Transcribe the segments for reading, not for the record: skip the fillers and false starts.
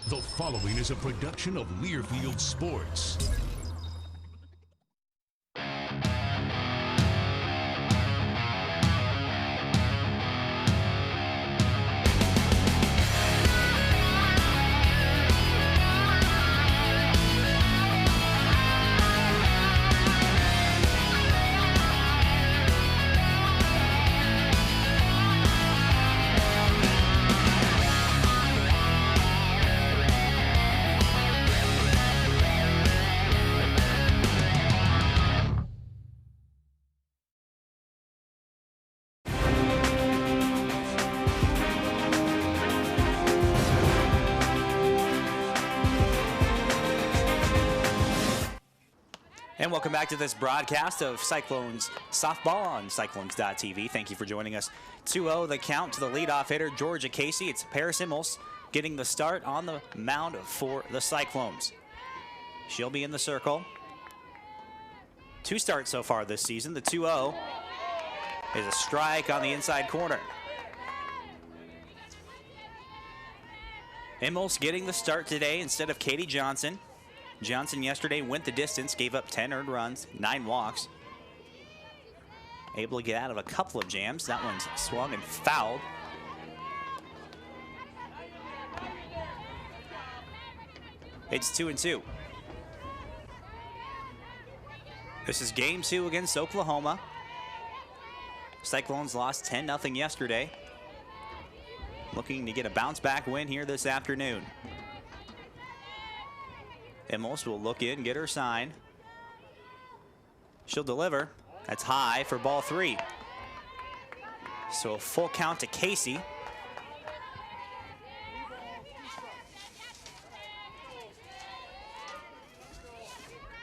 The following is a production of Learfield Sports. And welcome back to this broadcast of Cyclones softball on Cyclones.tv. Thank you for joining us. 2-0 the count to the leadoff hitter, Georgia Casey. It's Paris Immels getting the start on the mound for the Cyclones. She'll be in the circle. 2 starts so far this season. The 2-0 is a strike on the inside corner. Immels getting the start today instead of Katie Johnson. Johnson yesterday went the distance, gave up 10 earned runs, 9 walks. Able to get out of a couple of jams. That one's swung and fouled. It's 2-2. This is game 2 against Oklahoma. Cyclones lost 10-0 yesterday. Looking to get a bounce back win here this afternoon. Immels will look in, get her sign. She'll deliver. That's high for ball 3. So a full count to Casey.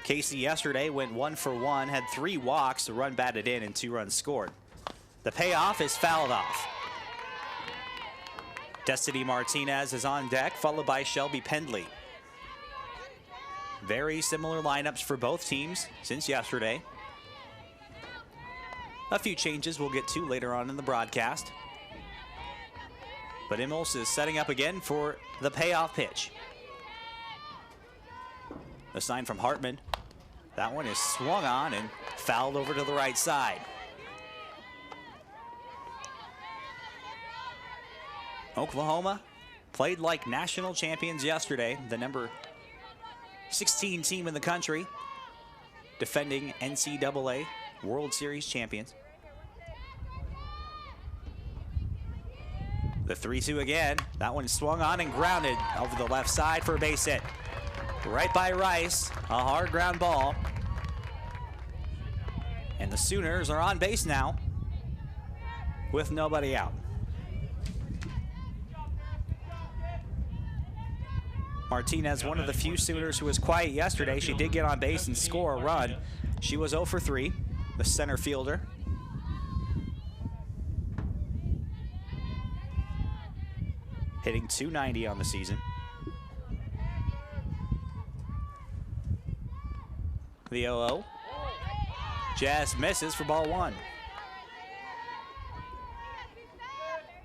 Casey yesterday went 1 for 1, had 3 walks, a run batted in, and 2 runs scored. The payoff is fouled off. Destiny Martinez is on deck, followed by Shelby Pendley. Very similar lineups for both teams since yesterday. A few changes we'll get to later on in the broadcast. But Immels is setting up again for the payoff pitch. A sign from Hartman. That one is swung on and fouled over to the right side. Oklahoma played like national champions yesterday. The number 16 team in the country, defending NCAA World Series champions. The 3-2 again. That one swung on and grounded over the left side for a base hit. Right by Rice, a hard ground ball. And the Sooners are on base now with nobody out. Martinez, one of the few Sooners who was quiet yesterday. She did get on base and score a run. She was 0 for 3, the center fielder. Hitting .290 on the season. The 0-0. Jazz misses for ball 1.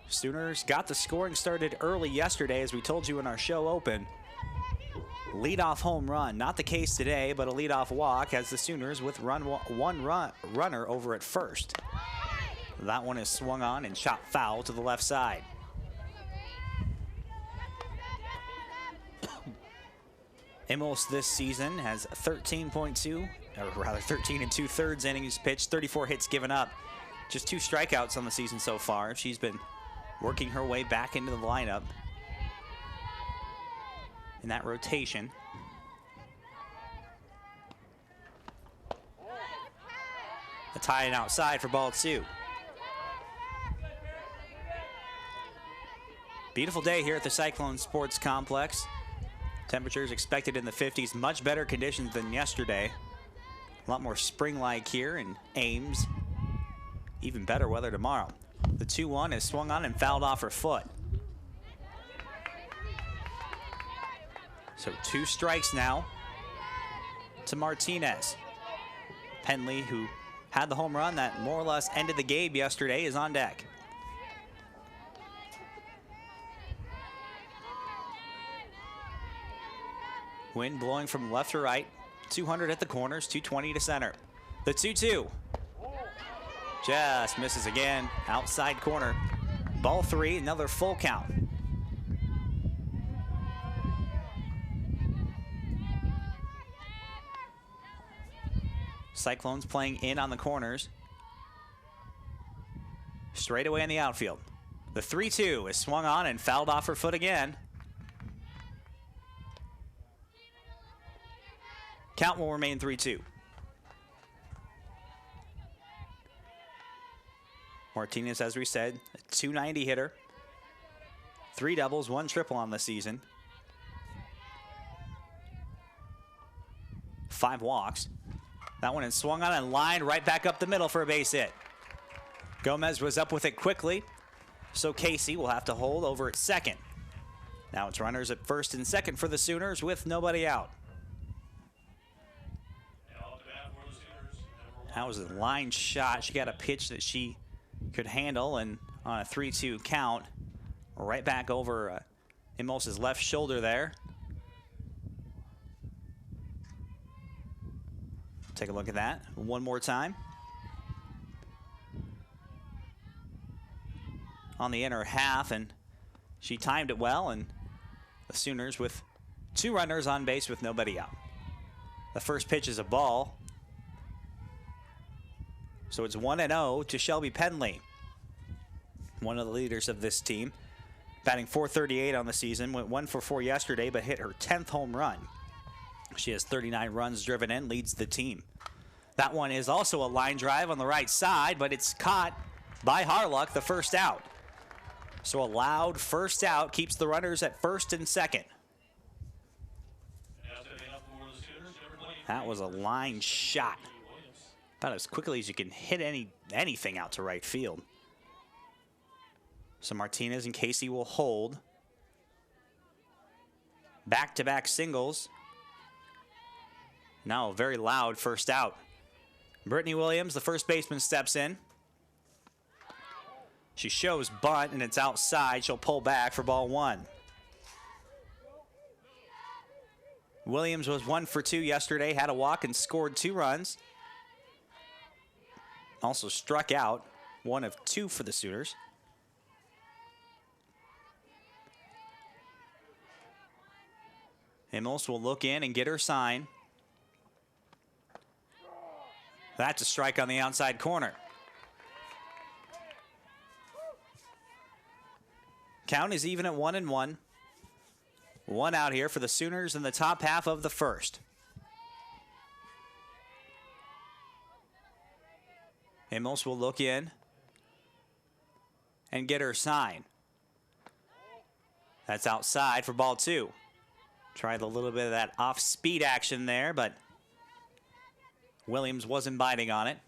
Sooners got the scoring started early yesterday, as we told you in our show open. Leadoff home run, not the case today, but a leadoff walk has the Sooners with one runner over at first. That one is swung on and shot foul to the left side. Immels this season has 13 and 2/3 innings pitched, 34 hits given up, just 2 strikeouts on the season so far. She's been working her way back into the lineup in that rotation. A tie and outside for ball 2. Beautiful day here at the Cyclone Sports Complex. Temperatures expected in the 50s, much better conditions than yesterday. A lot more spring-like here in Ames. Even better weather tomorrow. The 2-1 is swung on and fouled off her foot. So 2 strikes now to Martinez. Pendley, who had the home run that more or less ended the game yesterday, is on deck. Wind blowing from left to right. 200 at the corners, 220 to center. The 2-2. Just misses again. Outside corner. Ball 3, another full count. Cyclones playing in on the corners. Straight away in the outfield. The 3-2 is swung on and fouled off her foot again. Count will remain 3-2. Martinez, as we said, a .290 hitter. 3 doubles, 1 triple on the season. 5 walks. That one is swung on and lined right back up the middle for a base hit. Gomez was up with it quickly, so Casey will have to hold over at second. Now it's runners at first and second for the Sooners with nobody out. That was a line shot. She got a pitch that she could handle, and on a 3-2 count, right back over Imos's left shoulder there. Take a look at that one more time. On the inner half, and she timed it well, and the Sooners with 2 runners on base with nobody out. The first pitch is a ball. So it's 1-0 to Shelby Penley, one of the leaders of this team. Batting .438 on the season, went 1 for 4 yesterday, but hit her 10th home run. She has 39 runs driven in, leads the team. That one is also a line drive on the right side, but it's caught by Harlock, the first out. So a loud first out keeps the runners at first and second. That was a line shot. About as quickly as you can hit anything out to right field. So Martinez and Casey will hold. Back-to-back singles. Now a very loud first out. Brittany Williams, the first baseman, steps in. She shows bunt, and it's outside. She'll pull back for ball 1. Williams was 1 for 2 yesterday, had a walk and scored 2 runs. Also struck out, 1 of 2 for the Sooners. Immels will look in and get her sign. That's a strike on the outside corner. Count is even at 1-1. 1 out here for the Sooners in the top half of the first. Immels will look in and get her sign. That's outside for ball 2. Tried a little bit of that off-speed action there, but Williams wasn't biting on it.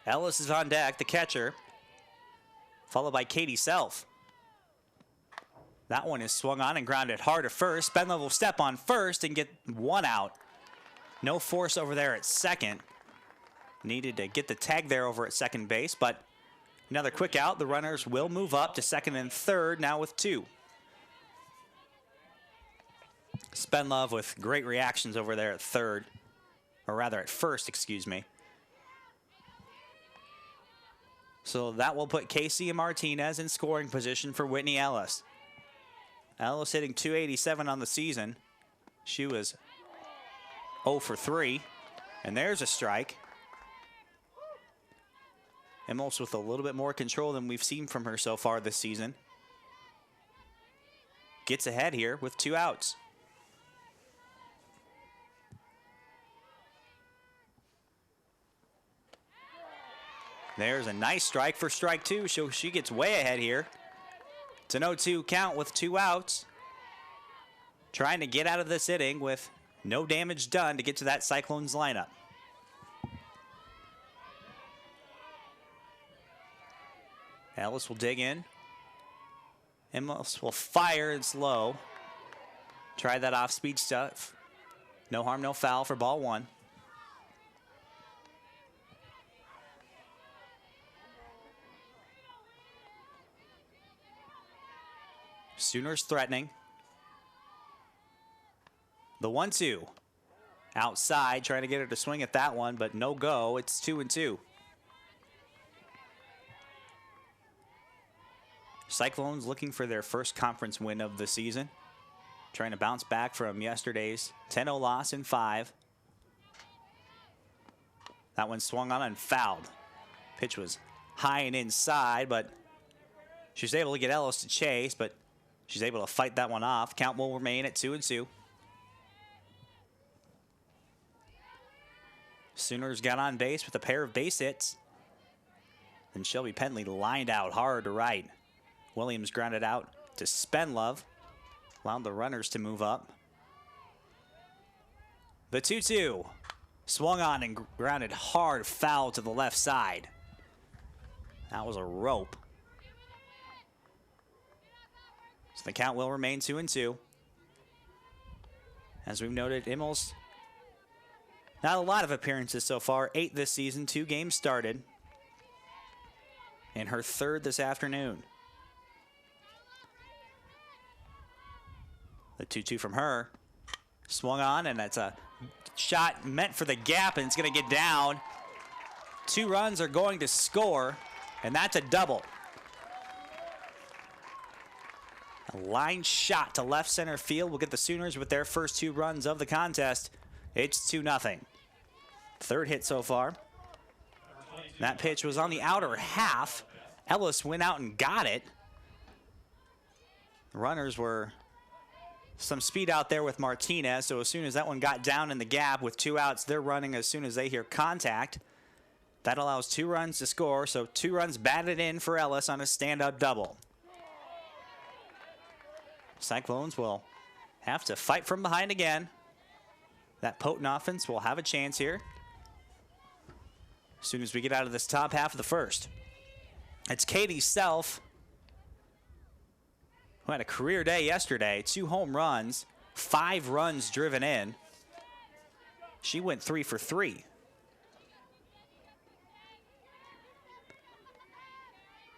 Ellis is on deck, the catcher, followed by Katie Self. That one is swung on and grounded hard at first. Spenlove will step on first and get 1 out. No force over there at second. Needed to get the tag there over at second base, but another quick out. The runners will move up to second and third, now with 2. Spenlove with great reactions over there at third, or rather at first, excuse me. So that will put Casey and Martinez in scoring position for Whitney Ellis. Ellis hitting .287 on the season. She was 0 for 3, and there's a strike. Immels with a little bit more control than we've seen from her so far this season. Gets ahead here with 2 outs. There's a nice strike for strike 2, so she gets way ahead here. It's an 0-2 count with 2 outs. Trying to get out of this inning with no damage done to get to that Cyclones lineup. Ellis will dig in. Ellis will fire. It's low. Try that off-speed stuff. No harm, no foul for ball 1. Sooners threatening. The 1-2. Outside, trying to get her to swing at that one, but no go. It's 2-2. Cyclones looking for their first conference win of the season. Trying to bounce back from yesterday's 10-0 loss in 5. That one swung on and fouled. Pitch was high and inside, but she was able to get Ellis to chase, but she's able to fight that one off. Count will remain at 2-2. Sooners got on base with a pair of base hits. And Shelby Penley lined out hard to right. Williams grounded out to Spenlove. Allowed the runners to move up. The 2-2. Swung on and grounded hard foul to the left side. That was a rope. So the count will remain 2-2. As we've noted, Immels, not a lot of appearances so far. 8 this season, 2 games started. And her 3rd this afternoon. The 2-2 from her. Swung on, and that's a shot meant for the gap, and it's going to get down. 2 runs are going to score, and that's a double. A line shot to left center field will get the Sooners with their first 2 runs of the contest. It's 2-0. 3rd hit so far. That pitch was on the outer half. Ellis went out and got it. The runners were some speed out there with Martinez, so as soon as that one got down in the gap with 2 outs, they're running as soon as they hear contact. That allows 2 runs to score, so 2 runs batted in for Ellis on a stand-up double. Cyclones will have to fight from behind again. That potent offense will have a chance here as soon as we get out of this top half of the first. It's Katie Self, who had a career day yesterday. 2 home runs, 5 runs driven in. She went 3 for 3.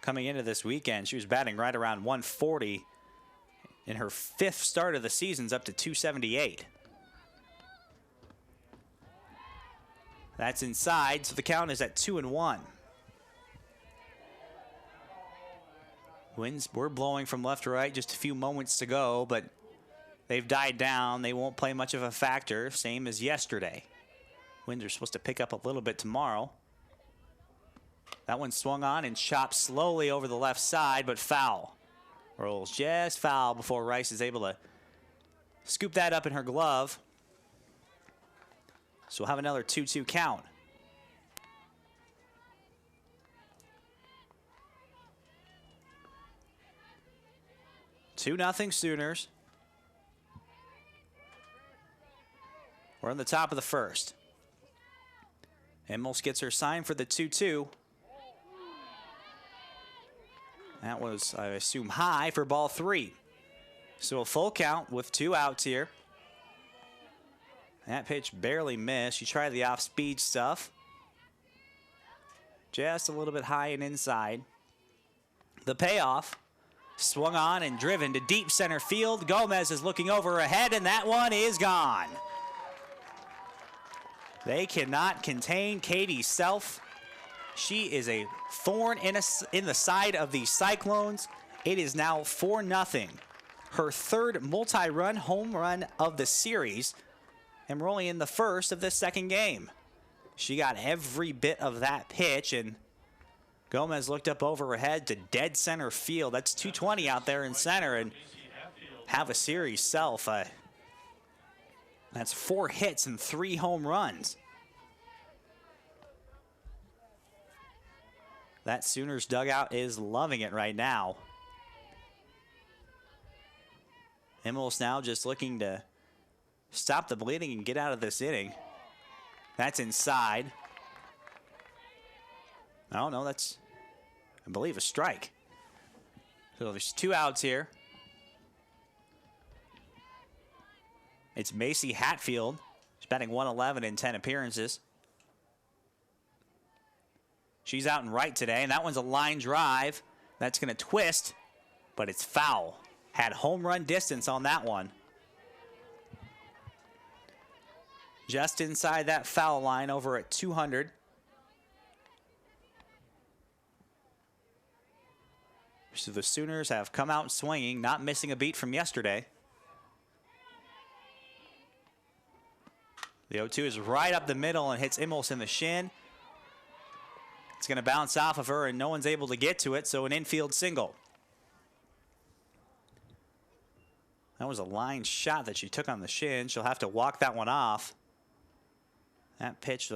Coming into this weekend, she was batting right around 140. In her 5th start of the season's up to 278. That's inside, so the count is at 2-1. Winds were blowing from left to right, just a few moments to go, but they've died down. They won't play much of a factor, same as yesterday. Winds are supposed to pick up a little bit tomorrow. That one swung on and chopped slowly over the left side, but foul. Rolls just foul before Rice is able to scoop that up in her glove. So we'll have another 2-2 count. Two nothing Sooners. We're on the top of the first. Immels gets her sign for the 2-2. That was, I assume, high for ball 3. So a full count with 2 outs here. That pitch barely missed. She tried the off-speed stuff. Just a little bit high and inside. The payoff. Swung on and driven to deep center field. Gomez is looking over ahead, and that one is gone. They cannot contain Katie Self. She is a thorn in the side of the Cyclones. It is now 4-0. Her 3rd multi-run home run of the series. And we're only in the first of this 2nd game. She got every bit of that pitch, and Gomez looked up over her head to dead center field. That's 220 out there in center, and have a series Self. That's 4 hits and 3 home runs. That Sooners dugout is loving it right now. Immels now just looking to stop the bleeding and get out of this inning. That's inside. Oh, no, that's, I believe, a strike. So there's 2 outs here. It's Macy Hatfield. She's batting .111 in 10 appearances. She's out in right today, and that one's a line drive. That's going to twist, but it's foul. had home run distance on that one. Just inside that foul line over at 200. So the Sooners have come out swinging, not missing a beat from yesterday. The 0-2 is right up the middle and hits Immels in the shin. It's going to bounce off of her, and no one's able to get to it, so an infield single. That was a line shot that she took on the shin. She'll have to walk that one off. That pitch,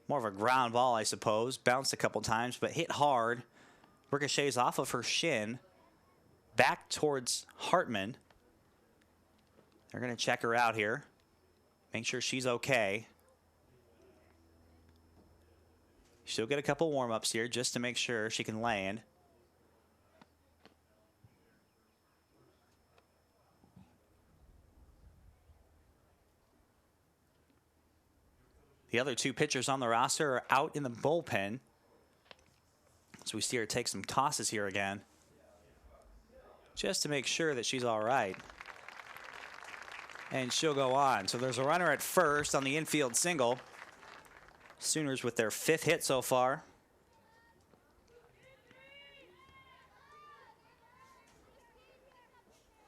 more of a ground ball, I suppose. Bounced a couple times, but hit hard. Ricochets off of her shin, back towards Hartman. They're going to check her out here, make sure she's okay. She'll get a couple warm-ups here just to make sure she can land. The other two pitchers on the roster are out in the bullpen. So we see her take some tosses here again, just to make sure that she's all right. And she'll go on. So there's a runner at first on the infield single. Sooners with their 5th hit so far.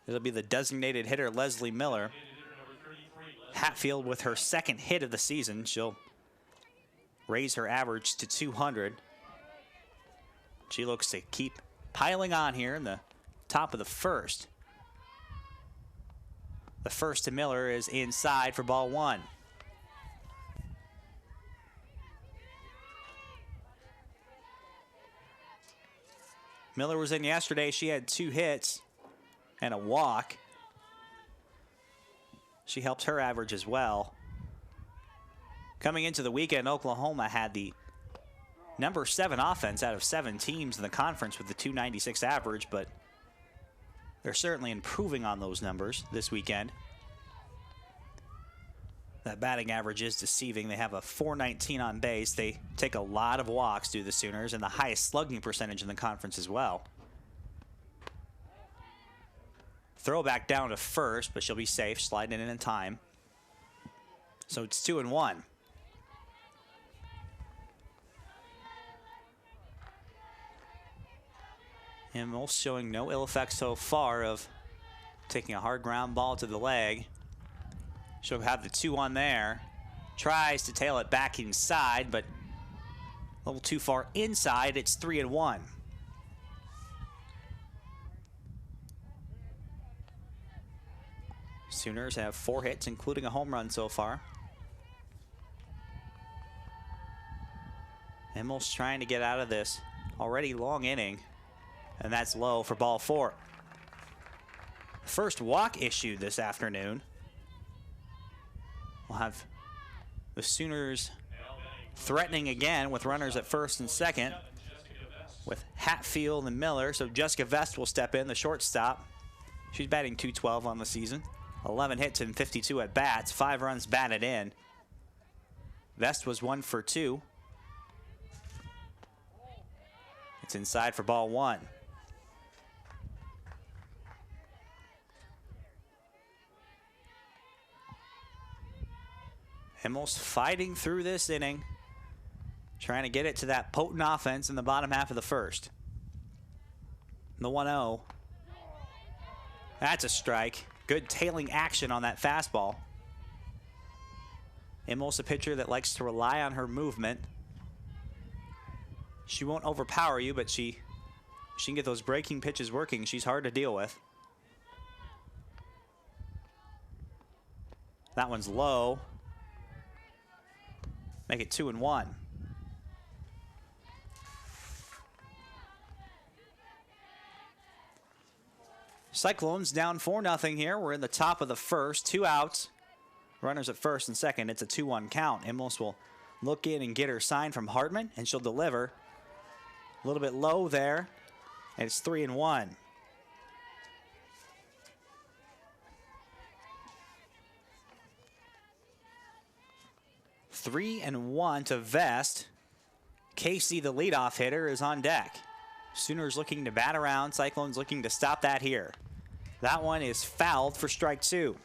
It'll be the designated hitter, Leslie Miller. Hatfield with her 2nd hit of the season. She'll raise her average to 200. She looks to keep piling on here in the top of the 1st. The first to Miller is inside for ball 1. Miller was in yesterday. She had 2 hits and a walk. She helped her average as well. Coming into the weekend, Oklahoma had the number 7 offense out of 7 teams in the conference with the 296 average, but they're certainly improving on those numbers this weekend. That batting average is deceiving. They have a .419 on base. They take a lot of walks, do the Sooners, and the highest slugging percentage in the conference as well. Throwback down to first, but she'll be safe, sliding in time. So it's 2-1. Immels showing no ill effects so far of taking a hard ground ball to the leg. She'll have the 2-1 there. Tries to tail it back inside, but a little too far inside. It's 3-1. Sooners have 4 hits, including a home run so far. Immels trying to get out of this already long inning, and that's low for ball 4. First walk issued this afternoon. We'll have the Sooners threatening again with runners at first and second with Hatfield and Miller. So Jessica Vest will step in, the shortstop. She's batting .212 on the season. 11 hits and 52 at bats, 5 runs batted in. Vest was 1 for 2. It's inside for ball 1. Immels fighting through this inning, trying to get it to that potent offense in the bottom half of the 1st. The 1-0. That's a strike. Good tailing action on that fastball. Immels, a pitcher that likes to rely on her movement. She won't overpower you, but she can get those breaking pitches working. She's hard to deal with. That one's low. Make it 2-1. Cyclones down 4-0 here. We're in the top of the 1st. 2 outs. Runners at first and second. It's a 2-1 count. Immels will look in and get her sign from Hartman, and she'll deliver. A little bit low there, and it's 3-1. Three and 1 to Vest. Casey, the leadoff hitter, is on deck. Sooners looking to bat around. Cyclones looking to stop that here. That one is fouled for strike 2.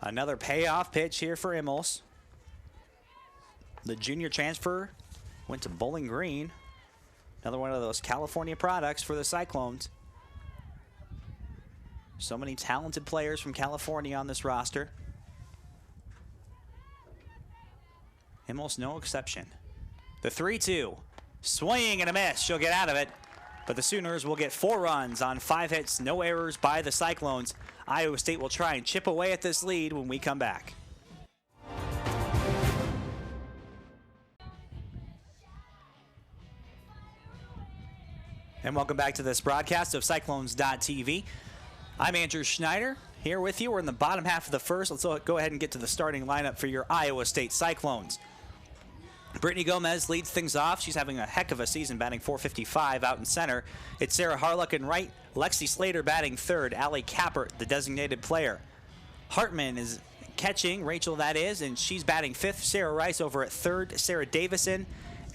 Another payoff pitch here for Immels. The junior transfer went to Bowling Green. Another one of those California products for the Cyclones. So many talented players from California on this roster. Immels no exception. The 3-2. Swing and a miss. She'll get out of it. But the Sooners will get 4 runs on 5 hits, no errors by the Cyclones. Iowa State will try and chip away at this lead when we come back. And welcome back to this broadcast of Cyclones.tv. I'm Andrew Schneider here with you. We're in the bottom half of the first. Let's go ahead and get to the starting lineup for your Iowa State Cyclones. Brittany Gomez leads things off. She's having a heck of a season, batting .455 out in center. It's Sarah Harlock in right, Lexi Slater batting third, Allie Kappert, the designated player. Hartman is catching, Rachel that is, and she's batting fifth. Sarah Rice over at third, Sarah Davison,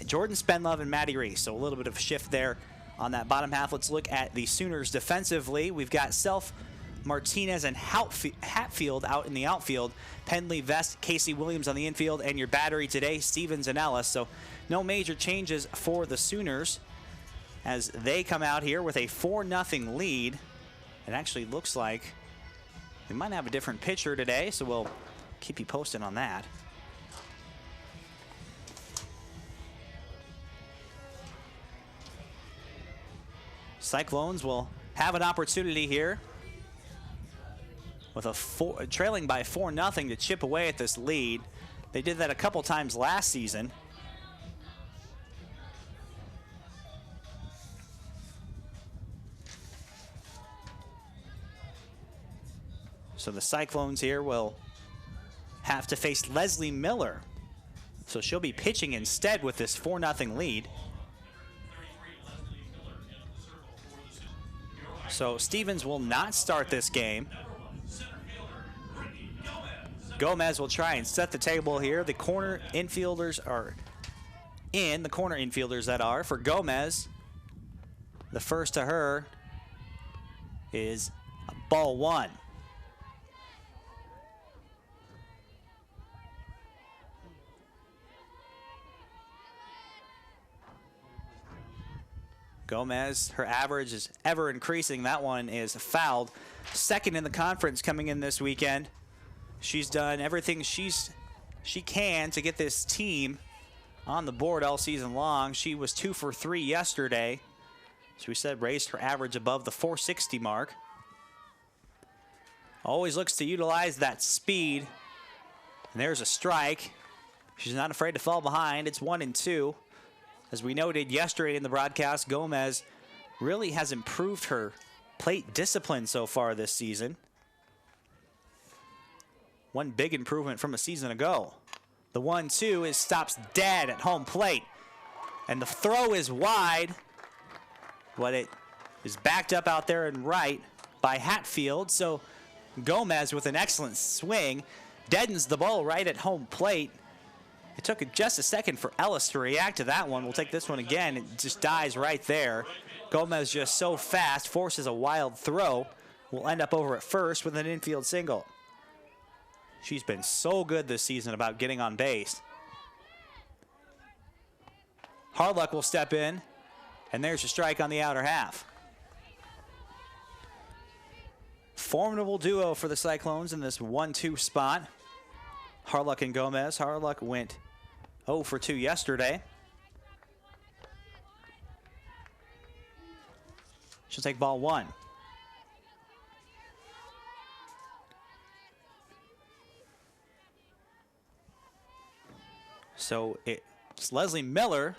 Jordan Spenlove, and Maddie Reese. So a little bit of a shift there on that bottom half. Let's look at the Sooners defensively. We've got Self, Martinez, and Hatfield out in the outfield. Penley, Vest, Casey Williams on the infield, and your battery today, Stevens and Ellis. So no major changes for the Sooners as they come out here with a 4-0 lead. It actually looks like we might have a different pitcher today, so we'll keep you posted on that. Cyclones will have an opportunity here with a trailing by 4-0 to chip away at this lead. They did that a couple times last season. So the Cyclones here will have to face Leslie Miller. So she'll be pitching instead with this 4-0 lead. So Stevens will not start this game. Gomez will try and set the table here. The corner infielders are in. The corner infielders that are for Gomez. The first to her is ball 1. Gomez, her average is ever increasing. That one is fouled. Second in the conference coming in this weekend. She's done everything she can to get this team on the board all season long. She was 2 for 3 yesterday. So we said raised her average above the 460 mark. Always looks to utilize that speed. And there's a strike. She's not afraid to fall behind. It's 1-2. As we noted yesterday in the broadcast, Gomez really has improved her plate discipline so far this season. One big improvement from a season ago. The 1-2 stops dead at home plate. And the throw is wide, but it is backed up out there and right by Hatfield. So Gomez with an excellent swing deadens the ball right at home plate. It took just a second for Ellis to react to that one. We'll take this one again. It just dies right there. Gomez just so fast, forces a wild throw. Will end up over at first with an infield single. She's been so good this season about getting on base. Harlock will step in, and there's a strike on the outer half. Formidable duo for the Cyclones in this 1-2 spot. Harlock and Gomez. Harlock went 0 for 2 yesterday. She'll take ball 1. So it's Leslie Miller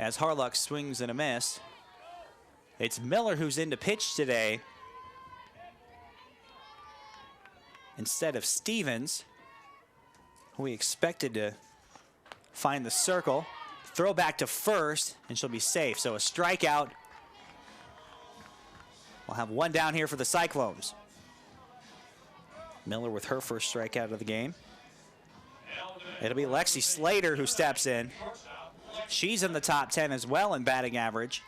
as Harlock swings and a miss. It's Miller who's in to pitch today instead of Stevens, who we expected to find the circle. Throw back to first, and she'll be safe. So a strikeout. We'll have one down here for the Cyclones. Miller with her first strikeout of the game. It'll be Lexi Slater who steps in. She's in the top 10 as well in batting average.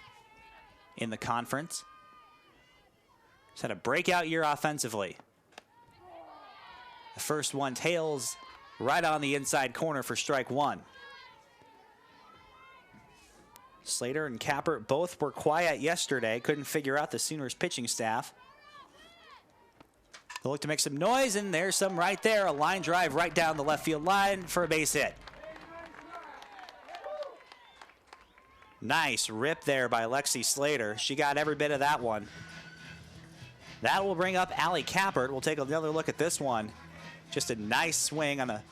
in the conference. He's had a breakout year offensively. The first one tails right on the inside corner for strike one. Slater and Kappert both were quiet yesterday. Couldn't figure out the Sooners pitching staff. They'll look to make some noise, and there's some right there. A line drive right down the left field line for a base hit. Nice rip there by Lexi Slater. She got every bit of that one. That will bring up Allie Kappert. We'll take another look at this one. Just a nice swing on a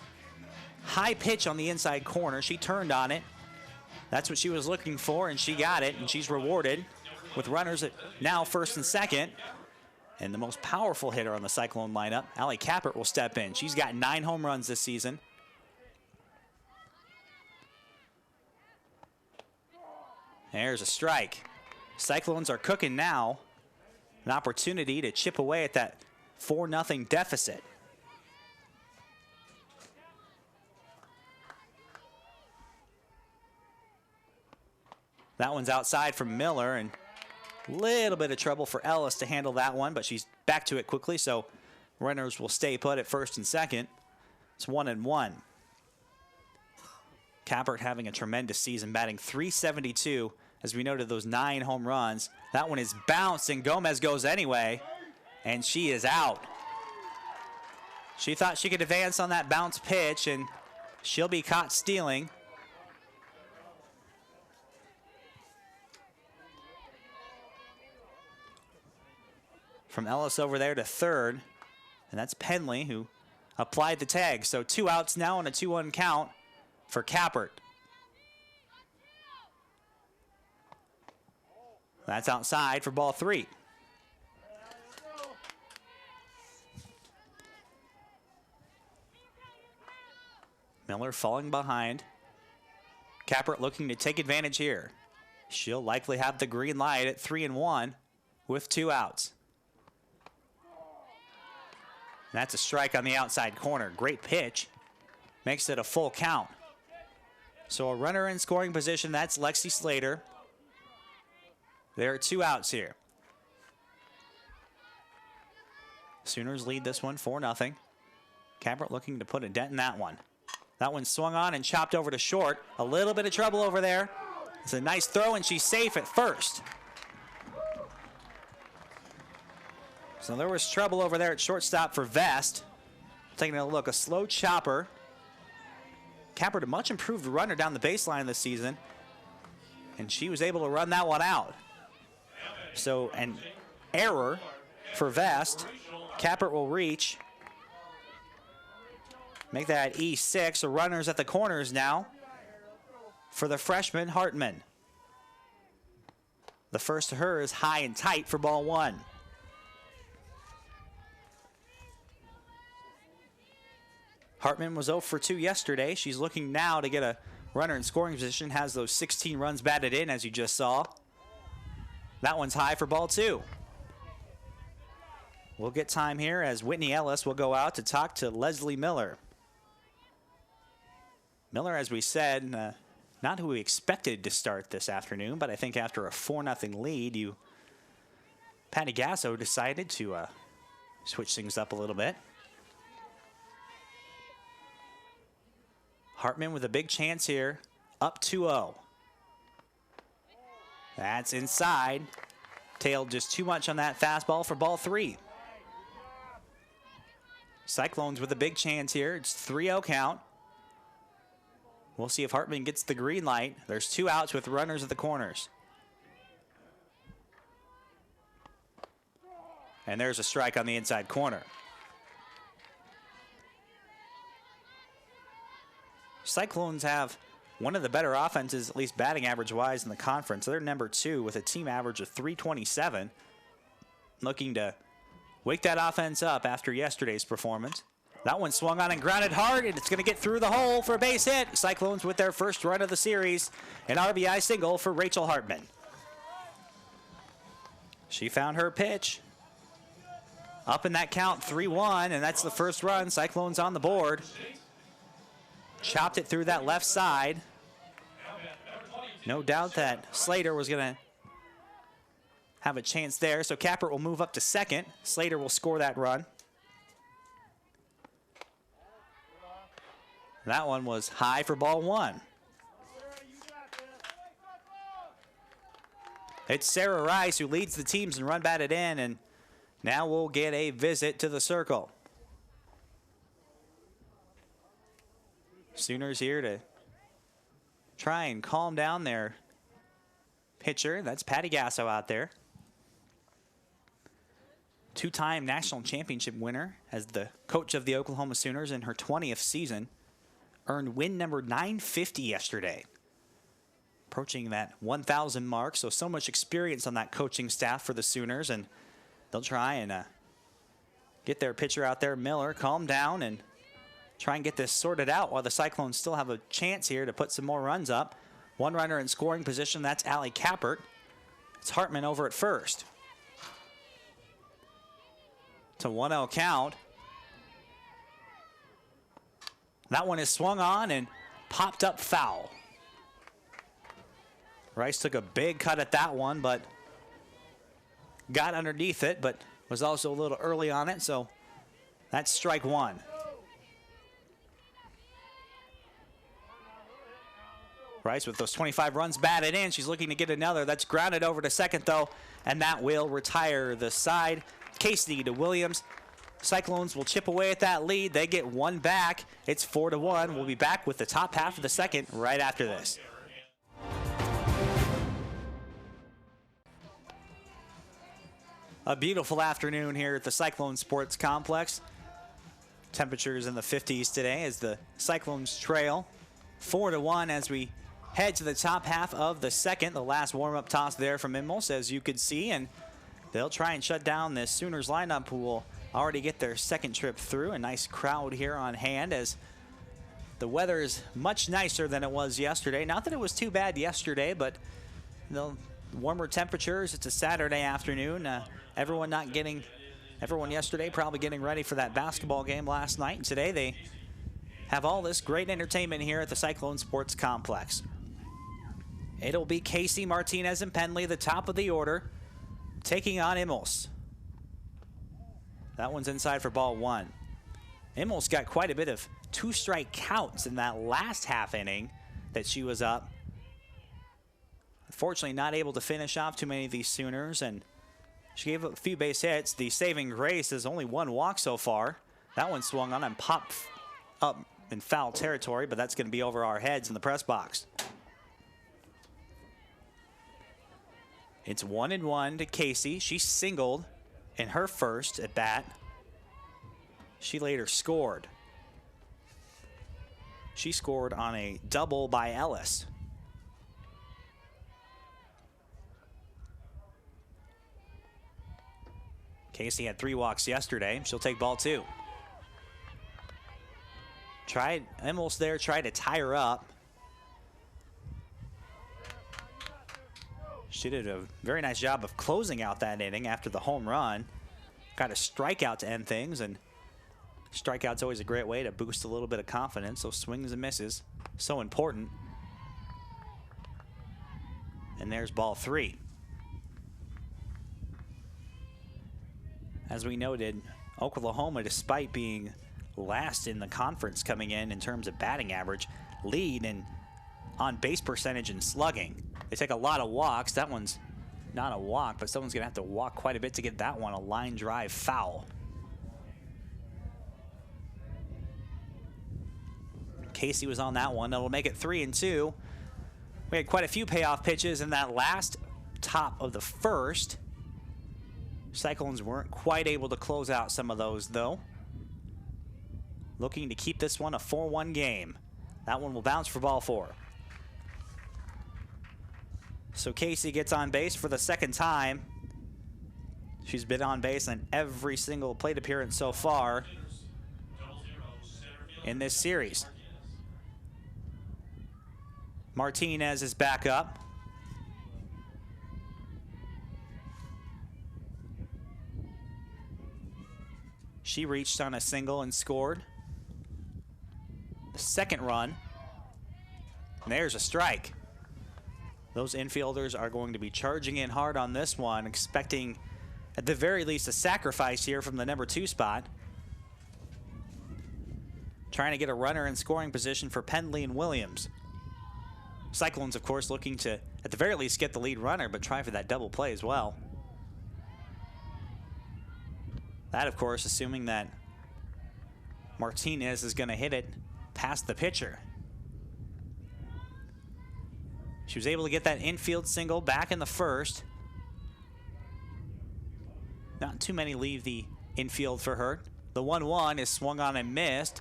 high pitch on the inside corner. She turned on it. That's what she was looking for, and she got it, and she's rewarded with runners at now first and second. And the most powerful hitter on the Cyclone lineup, Allie Kappert, will step in. She's got 9 home runs this season. There's a strike. Cyclones are cooking now. An opportunity to chip away at that 4-0 deficit. That one's outside from Miller, and a little bit of trouble for Ellis to handle that one, but she's back to it quickly, so runners will stay put at first and second. It's 1-1. Kappert having a tremendous season, batting .372. As we noted, those 9 home runs. That one is bounced, and Gomez goes anyway, and she is out. She thought she could advance on that bounce pitch, and she'll be caught stealing. From Ellis over there to third, and that's Penley who applied the tag. So 2 outs now and a 2-1 count for Kappert. That's outside for ball 3. Miller falling behind. Kappert looking to take advantage here. She'll likely have the green light at 3-1 with 2 outs. That's a strike on the outside corner. Great pitch. Makes it a full count. So a runner in scoring position, that's Lexi Slater. There are 2 outs here. Sooners lead this one 4-0. Kappert looking to put a dent in that one. That one swung on and chopped over to short. A little bit of trouble over there. It's a nice throw, and she's safe at first. So there was trouble over there at shortstop for Vest. Taking a look, a slow chopper. Kappert, a much improved runner down the baseline this season, and she was able to run that one out. So an error for Vest. Kappert will reach. Make that E6. So runners at the corners now for the freshman Hartman. The first to her is high and tight for ball 1. Hartman was 0 for 2 yesterday. She's looking now to get a runner in scoring position. Has those 16 runs batted in, as you just saw. That one's high for ball 2. We'll get time here as Whitney Ellis will go out to talk to Leslie Miller. Miller, as we said, not who we expected to start this afternoon, but I think after a 4-0 lead, Patty Gasso decided to switch things up a little bit. Hartman with a big chance here, up 2-0. That's inside. Tailed just too much on that fastball for ball 3. Cyclones with a big chance here. It's 3-0 count. We'll see if Hartman gets the green light. There's 2 outs with runners at the corners. And there's a strike on the inside corner. Cyclones have one of the better offenses, at least batting average-wise, in the conference. They're number 2 with a team average of .327. Looking to wake that offense up after yesterday's performance. That one swung on and grounded hard, and it's going to get through the hole for a base hit. Cyclones with their first run of the series. An RBI single for Rachel Hartman. She found her pitch. Up in that count, 3-1, and that's the first run. Cyclones on the board. Chopped it through that left side. No doubt that Slater was going to have a chance there. So Kappert will move up to second. Slater will score that run. That one was high for ball one. It's Sarah Rice who leads the teams and run batted in, and now we'll get a visit to the circle. Sooners here to try and calm down their pitcher. That's Patty Gasso out there. Two-time national championship winner as the coach of the Oklahoma Sooners in her 20th season. Earned win number 950 yesterday. Approaching that 1,000 mark, so much experience on that coaching staff for the Sooners, and they'll try and get their pitcher out there, Miller, calm down and try and get this sorted out while the Cyclones still have a chance here to put some more runs up. One runner in scoring position, that's Allie Kappert. It's Hartman over at first. To 1-0 count. That one is swung on and popped up foul. Rice took a big cut at that one, but got underneath it, but was also a little early on it, so that's strike one. Rice with those 25 runs batted in. She's looking to get another. That's grounded over to second, though, and that will retire the side. Casey to Williams. Cyclones will chip away at that lead. They get one back. It's 4-1. We'll be back with the top half of the second right after this. A beautiful afternoon here at the Cyclone Sports Complex. Temperatures in the 50s today as the Cyclones trail 4-1 as we head to the top half of the second. The last warm-up toss there from Immels, as you could see, and they'll try and shut down this Sooners lineup who will already get their second trip through. A nice crowd here on hand as the weather is much nicer than it was yesterday. Not that it was too bad yesterday, but the warmer temperatures. It's a Saturday afternoon. Everyone yesterday probably getting ready for that basketball game last night. And today they have all this great entertainment here at the Cyclone Sports Complex. It'll be Casey, Martinez, and Penley, the top of the order, taking on Immels. That one's inside for ball one. Immels got quite a bit of two-strike counts in that last half inning that she was up. Unfortunately, not able to finish off too many of these Sooners, and she gave a few base hits. The saving grace is only one walk so far. That one swung on and popped up in foul territory, but that's going to be over our heads in the press box. It's 1-1 to Casey. She singled in her first at bat. She later scored. She scored on a double by Ellis. Casey had 3 walks yesterday. She'll take ball 2. Immels there, tried to tie her up. She did a very nice job of closing out that inning after the home run. Got a strikeout to end things, and strikeout's always a great way to boost a little bit of confidence. So swings and misses, so important. And there's ball 3. As we noted, Oklahoma, despite being last in the conference coming in terms of batting average, lead in on base percentage and slugging. They take a lot of walks. That one's not a walk, but someone's going to have to walk quite a bit to get that one, a line drive foul. Casey was on that one. That'll make it 3-2. We had quite a few payoff pitches in that last top of the first. Cyclones weren't quite able to close out some of those, though. Looking to keep this one a 4-1 game. That one will bounce for ball 4. So Casey gets on base for the second time. She's been on base in every single plate appearance so far in this series. Martinez is back up. She reached on a single and scored. The second run. And there's a strike. Those infielders are going to be charging in hard on this one, expecting at the very least a sacrifice here from the number 2 spot. Trying to get a runner in scoring position for Pendley and Williams. Cyclones, of course, looking to at the very least get the lead runner, but try for that double play as well. That, of course, assuming that Martinez is going to hit it past the pitcher. She was able to get that infield single back in the first. Not too many leave the infield for her. The 1-1 is swung on and missed.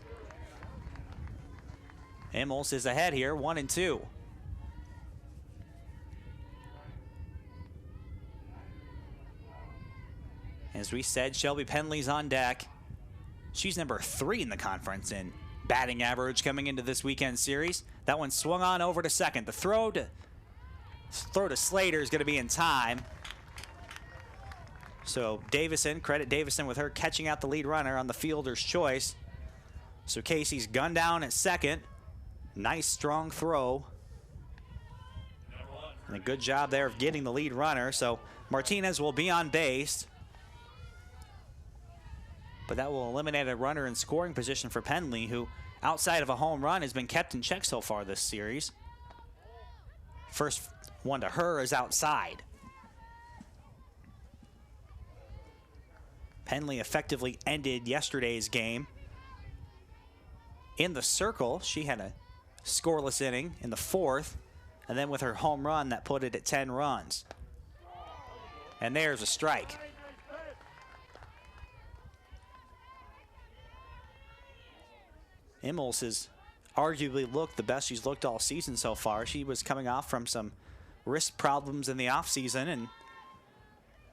Immels is ahead here, 1-2. As we said, Shelby Pendley's on deck. She's number 3 in the conference in batting average coming into this weekend series. That one swung on over to second. The throw to Slater is going to be in time. So Davison, credit Davison with her catching out the lead runner on the fielder's choice. So Casey's gunned down at second. Nice strong throw. And a good job there of getting the lead runner. So Martinez will be on base. But that will eliminate a runner in scoring position for Pendley, who outside of a home run has been kept in check so far this series. First one to her is outside. Pendley effectively ended yesterday's game. In the circle, she had a scoreless inning in the 4th, and then with her home run, that put it at 10 runs. And there's a strike. Immels has arguably looked the best she's looked all season so far. She was coming off from some wrist problems in the offseason, and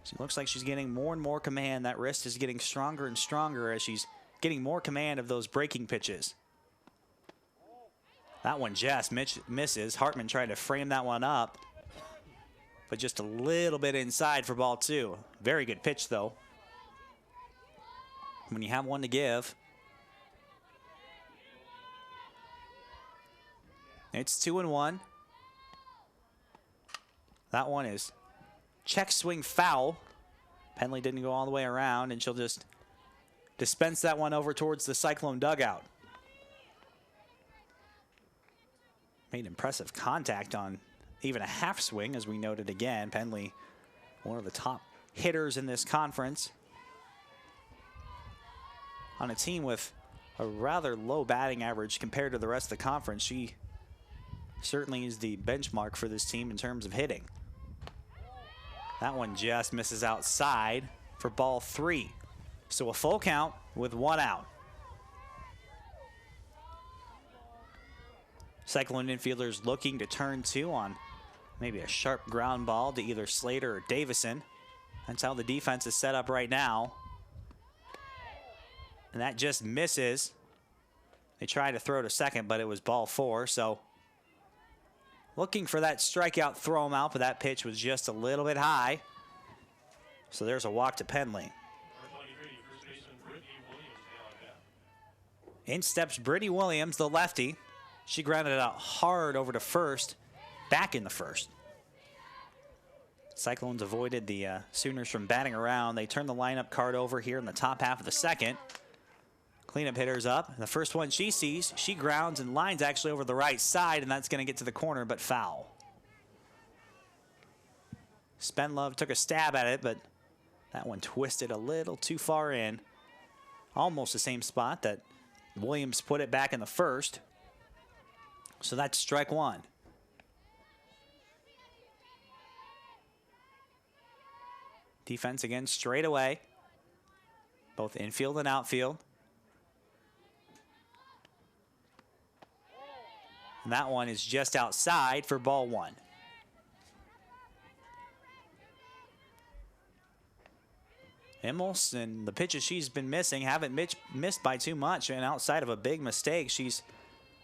she looks like she's getting more and more command. That wrist is getting stronger and stronger as she's getting more command of those breaking pitches. That one just misses. Hartman tried to frame that one up, but just a little bit inside for ball 2. Very good pitch, though. When you have one to give. It's 2-1. That one is check swing foul. Pendley didn't go all the way around, and she'll just dispense that one over towards the Cyclone dugout. Made impressive contact on even a half swing, as we noted again. Pendley, one of the top hitters in this conference. On a team with a rather low batting average compared to the rest of the conference, she certainly is the benchmark for this team in terms of hitting. That one just misses outside for ball 3. So a full count with 1 out. Cyclone infielders looking to turn 2 on maybe a sharp ground ball to either Slater or Davison. That's how the defense is set up right now. And that just misses. They tried to throw to second, but it was ball 4, so looking for that strikeout, throw him out, but that pitch was just a little bit high. So there's a walk to Pendley. In steps Brittany Williams, the lefty. She grounded it out hard over to first, back in the first. Cyclones avoided the Sooners from batting around. They turned the lineup card over here in the top half of the second. Cleanup hitters up. The first one she sees, she grounds and lines actually over the right side, and that's going to get to the corner, but foul. Spenlove took a stab at it, but that one twisted a little too far in. Almost the same spot that Williams put it back in the first. So that's strike 1. Defense again straight away, both infield and outfield. And that one is just outside for ball 1. Immels and the pitches she's been missing haven't missed by too much, and outside of a big mistake, she's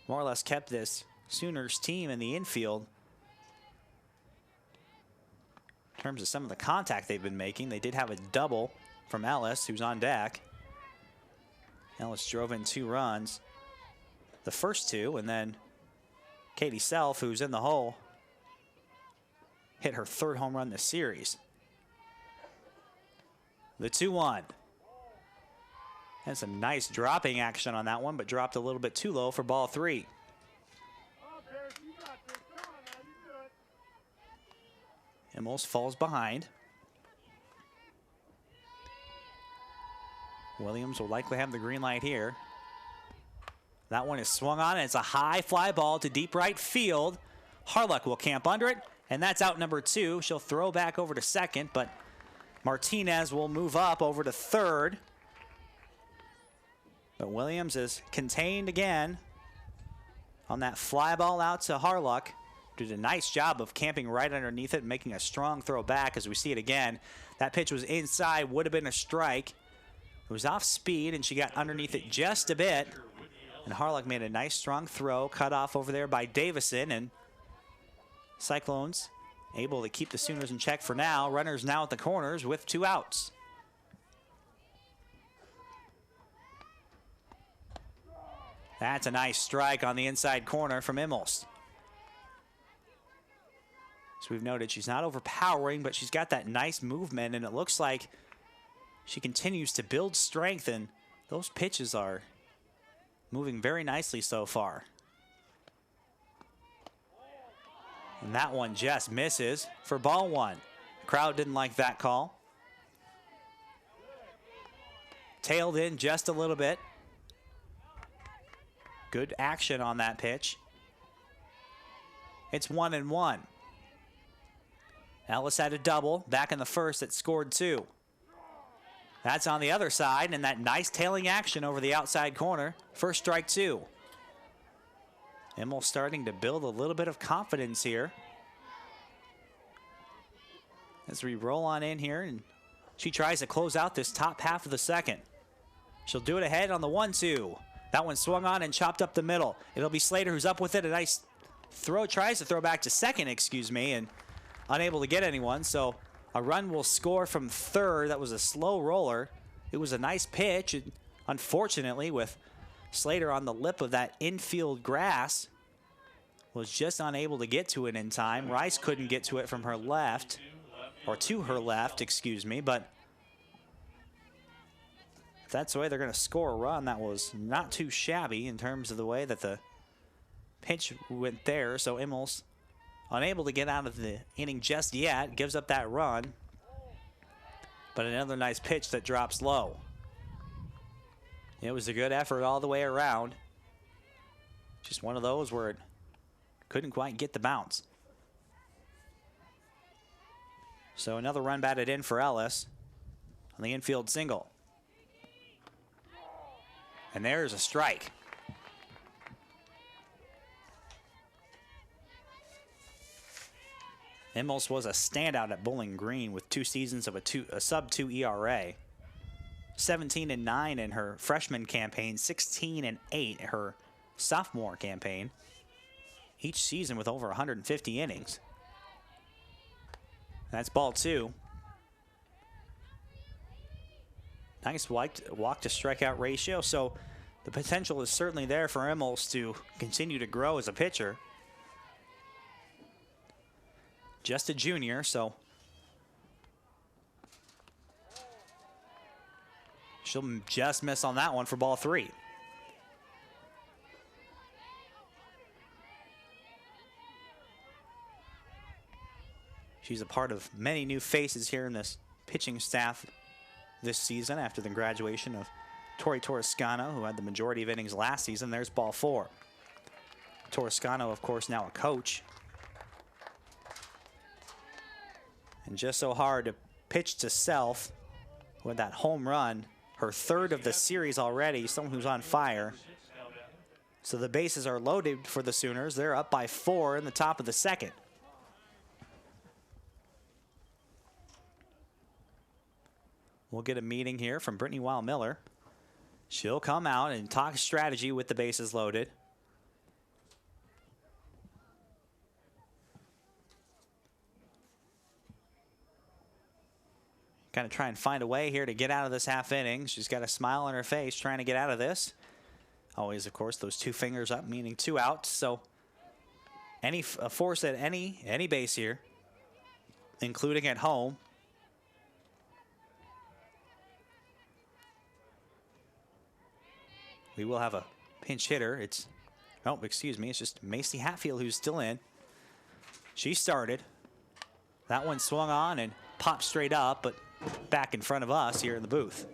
more or less kept this Sooners team in the infield. In terms of some of the contact they've been making, they did have a double from Ellis, who's on deck. Ellis drove in 2 runs, the first 2, and then Katie Self, who's in the hole, hit her third home run this series. The 2-1. And some nice dropping action on that one, but dropped a little bit too low for ball 3. Immels falls behind. Williams will likely have the green light here. That one is swung on, and it's a high fly ball to deep right field. Harlock will camp under it, and that's out number 2. She'll throw back over to second, but Martinez will move up over to third. But Williams is contained again on that fly ball out to Harlock. Did a nice job of camping right underneath it and making a strong throw back as we see it again. That pitch was inside, would have been a strike. It was off speed, and she got underneath it just a bit. And Harlock made a nice strong throw, cut off over there by Davison, and Cyclones able to keep the Sooners in check for now. Runners now at the corners with 2 outs. That's a nice strike on the inside corner from Immels. So we've noted she's not overpowering, but she's got that nice movement, and it looks like she continues to build strength, and those pitches are moving very nicely so far. And that one just misses for ball 1. The crowd didn't like that call. Tailed in just a little bit. Good action on that pitch. It's 1-1. Ellis had a double back in the first that scored 2. That's on the other side, and that nice tailing action over the outside corner. First strike 2. Immels starting to build a little bit of confidence here. As we roll on in here, and she tries to close out this top half of the second. She'll do it ahead on the 1-2. That one swung on and chopped up the middle. It'll be Slater who's up with it. A nice throw, tries to throw back to second, and unable to get anyone. So a run will score from third. That was a slow roller. It was a nice pitch. And unfortunately, with Slater on the lip of that infield grass, was just unable to get to it in time. Rice couldn't get to it from her left, or to her left, but if that's the way they're going to score a run, that was not too shabby in terms of the way that the pitch went there. So Immels unable to get out of the inning just yet, gives up that run. But another nice pitch that drops low. It was a good effort all the way around. Just one of those where it couldn't quite get the bounce. So another run batted in for Ellis on the infield single. And there's a strike. Immels was a standout at Bowling Green with 2 seasons of a sub-2 ERA. 17-9 in her freshman campaign, 16-8 in her sophomore campaign. Each season with over 150 innings. That's ball 2. Nice walk to strikeout ratio. So the potential is certainly there for Immels to continue to grow as a pitcher. Just a junior, so she'll just miss on that one for ball 3. She's a part of many new faces here in this pitching staff this season after the graduation of Tori Torrescano, who had the majority of innings last season. There's ball 4. Torrescano, of course, now a coach. And just so hard to pitch to self with that home run, her third of the series already, someone who's on fire. So the bases are loaded for the Sooners. They're up by 4 in the top of the second. We'll get a meeting here from Brittany Weil-Miller. She'll come out and talk strategy with the bases loaded. Kind of try and find a way here to get out of this half inning. She's got a smile on her face trying to get out of this. Always, of course, those 2 fingers up, meaning 2 outs. So any force at any base here. including at home. We will have a pinch hitter. It's just Macy Hatfield who's still in. She started. That one swung on and popped straight up, but back in front of us here in the booth.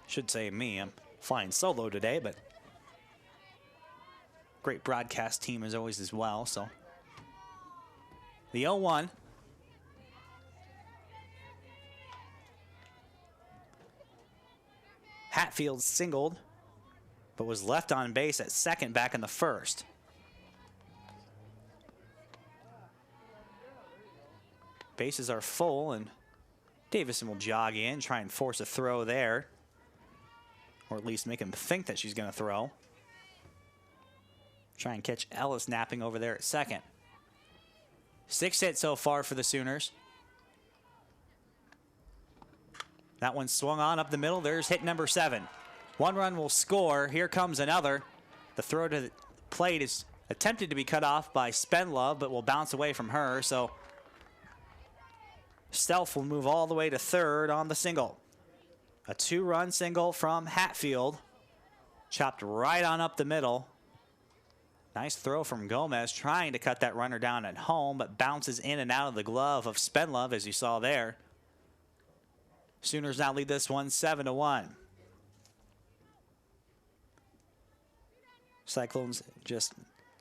Should say me, I'm flying solo today, but great broadcast team as always as well. So the 0-1. Hatfield singled, but was left on base at second back in the first. Bases are full, and Davison will jog in, try and force a throw there, or at least make him think that she's going to throw. Try and catch Ellis napping over there at second. 6 hits so far for the Sooners. That one swung on up the middle. There's hit number 7. 1 run will score. Here comes another. The throw to the plate is attempted to be cut off by Spenlove, but will bounce away from her. So Stelf will move all the way to third on the single. A 2-run single from Hatfield. Chopped right on up the middle. Nice throw from Gomez, trying to cut that runner down at home, but bounces in and out of the glove of Spenlove, as you saw there. Sooners now lead this one 7-1. Cyclones just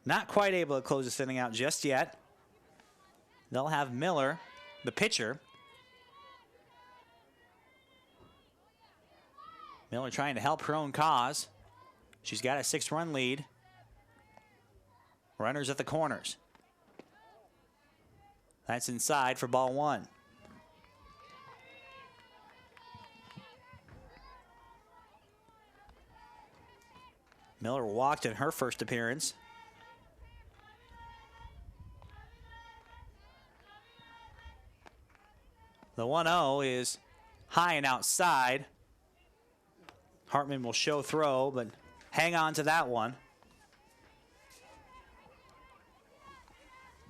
not quite able to close this inning out just yet. They'll have Miller, the pitcher. Miller trying to help her own cause. She's got a 6-run lead. Runners at the corners. That's inside for ball 1. Miller walked in her first appearance. The 1-0 is high and outside. Hartman will show throw, but hang on to that one.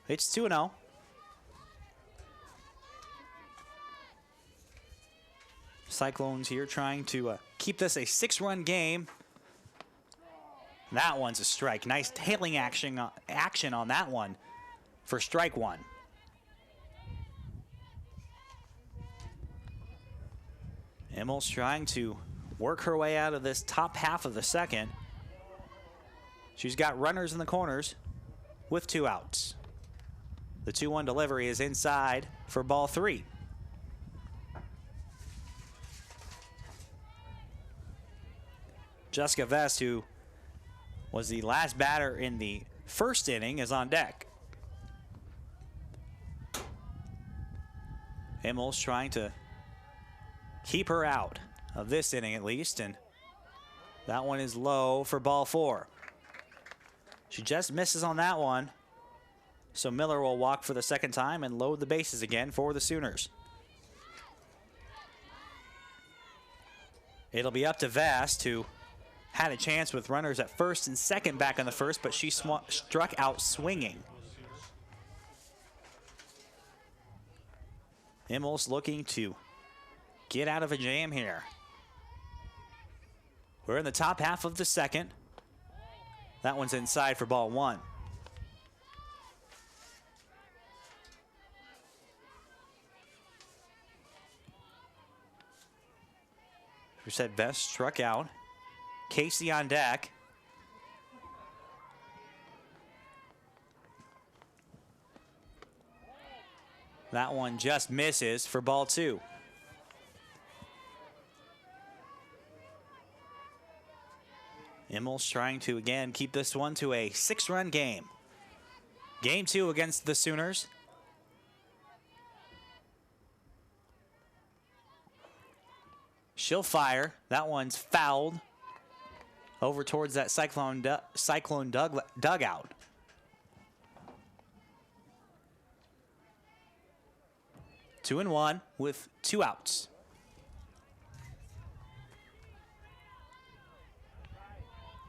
It's 2-0. Cyclones here trying to keep this a 6-run game. That one's a strike. Nice tailing action on that one for strike 1. Immel's trying to work her way out of this top half of the second. She's got runners in the corners with 2 outs. The 2-1 delivery is inside for ball 3. Jessica Vest, who was the last batter in the first inning, is on deck. Immel's trying to keep her out of this inning at least, and that one is low for ball 4. She just misses on that one, so Miller will walk for the second time and load the bases again for the Sooners. It'll be up to Vast, who had a chance with runners at first and second back in the first, but she struck out swinging. Immel's looking to get out of a jam here. We're in the top half of the second. That one's inside for ball 1. We said Vest struck out. Casey on deck. That one just misses for ball 2. Immel's trying to, again, keep this one to a 6-run game. Game 2 against the Sooners. She'll fire. That one's fouled over towards that Cyclone dugout. Two and one with 2 outs.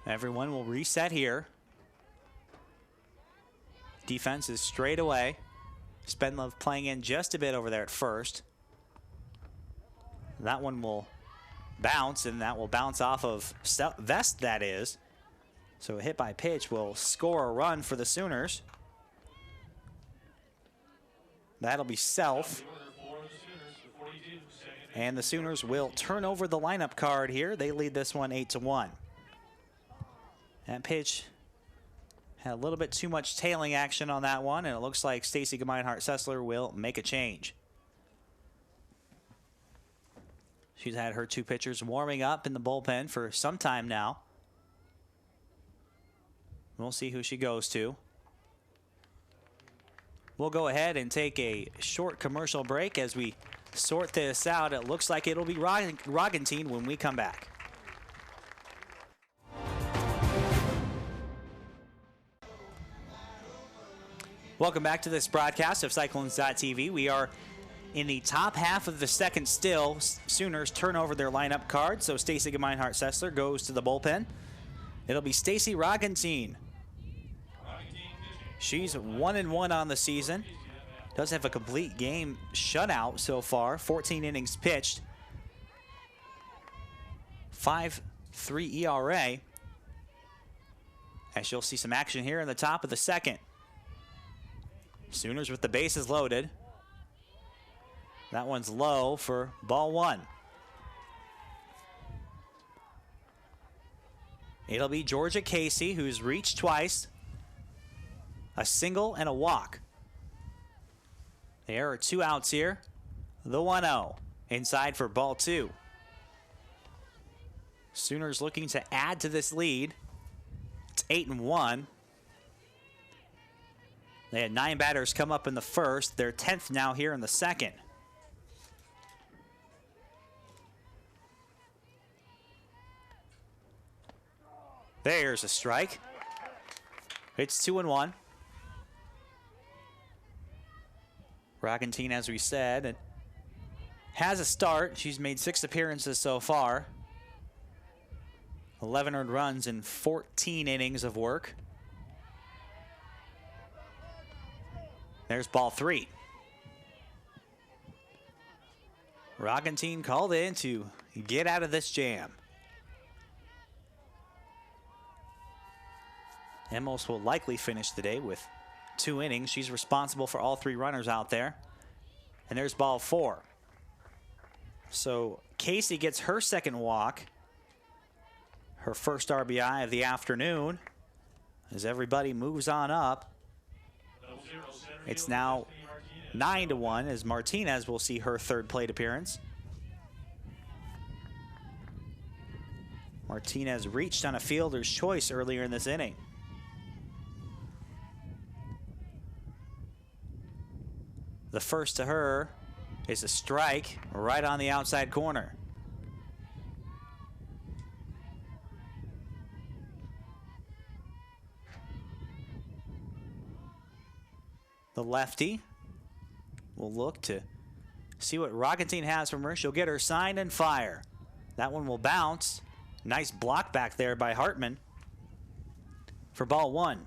Everyone will reset here. Defense is straight away. Spenlove playing in just a bit over there at first. That one will bounce, and that will bounce off of Vest, that is. So a hit by pitch will score a run for the Sooners. That'll be Self. And the Sooners will turn over the lineup card here. They lead this one 8-1. That pitch had a little bit too much tailing action on that one, and it looks like Stacy Gemeinhart-Sessler will make a change. She's had her two pitchers warming up in the bullpen for some time now. We'll see who she goes to. We'll go ahead and take a short commercial break as we sort this out. It looks like it'll be Roggentin when we come back. Welcome back to this broadcast of Cyclones.tv. We are in the top half of the second still. Sooners turn over their lineup card, so Stacy Gemeinhart-Sessler goes to the bullpen. It'll be Stacy Roggentin. She's 1-1 on the season. Does have a complete game shutout so far. 14 innings pitched. 5.3 ERA. As you'll see some action here in the top of the second. Sooners with the bases loaded. That one's low for ball one. It'll be Georgia Casey, who's reached twice. A single and a walk. There are two outs here. The 1-0 inside for ball two. Sooners looking to add to this lead. It's 8-1. They had 9 batters come up in the first. They're 10th now here in the second. There's a strike. It's 2-1. Roggentin, as we said, has a start. She's made 6 appearances so far. 11 earned runs in 14 innings of work. There's ball 3. Roggentin called in to get out of this jam. Emos will likely finish the day with 2 innings. She's responsible for all 3 runners out there. And there's ball 4. So Casey gets her second walk. Her first RBI of the afternoon. As everybody moves on up. It's now 9-1 as Martinez will see her third plate appearance. Martinez reached on a fielder's choice earlier in this inning. The first to her is a strike right on the outside corner. The lefty will look to see what Roggentin has from her. She'll get her signed and fire. That one will bounce. Nice block back there by Hartman for ball 1.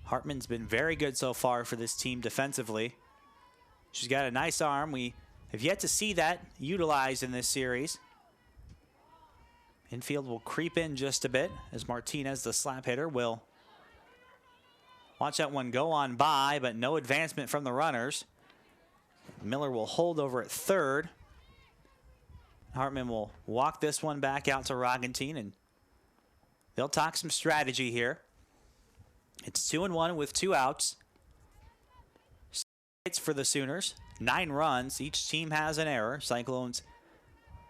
Hartman's been very good so far for this team defensively. She's got a nice arm. We have yet to see that utilized in this series. Infield will creep in just a bit as Martinez, the slap hitter, will watch that one go on by, but no advancement from the runners. Miller will hold over at third. Hartman will walk this one back out to Roggentin, and they'll talk some strategy here. It's 2-1 with 2 outs. Hits for the Sooners. 9 runs. Each team has an error. Cyclones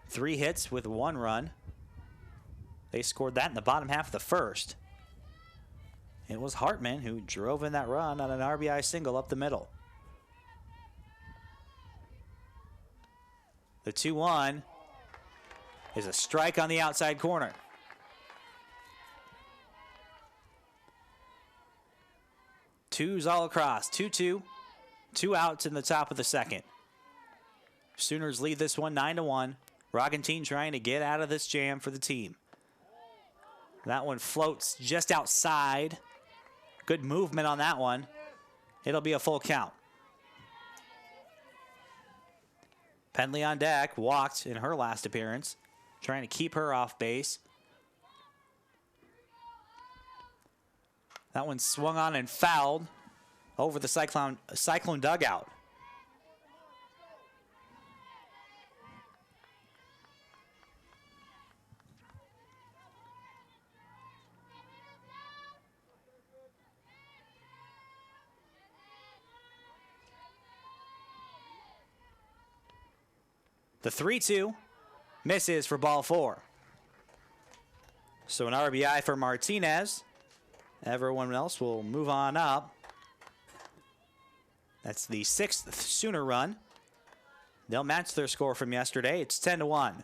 3 hits with 1 run. They scored that in the bottom half of the first. It was Hartman who drove in that run on an RBI single up the middle. The 2-1 is a strike on the outside corner. Twos all across. 2-2. 2 outs in the top of the second. Sooners lead this one 9-1. Roggentin trying to get out of this jam for the team. That one floats just outside. Good movement on that one. It'll be a full count. Penley on deck, walked in her last appearance, trying to keep her off base. That one swung on and fouled over the Cyclone dugout. The 3-2 misses for ball 4. So an RBI for Martinez. Everyone else will move on up. That's the 6th Sooner run. They'll match their score from yesterday. It's 10-1.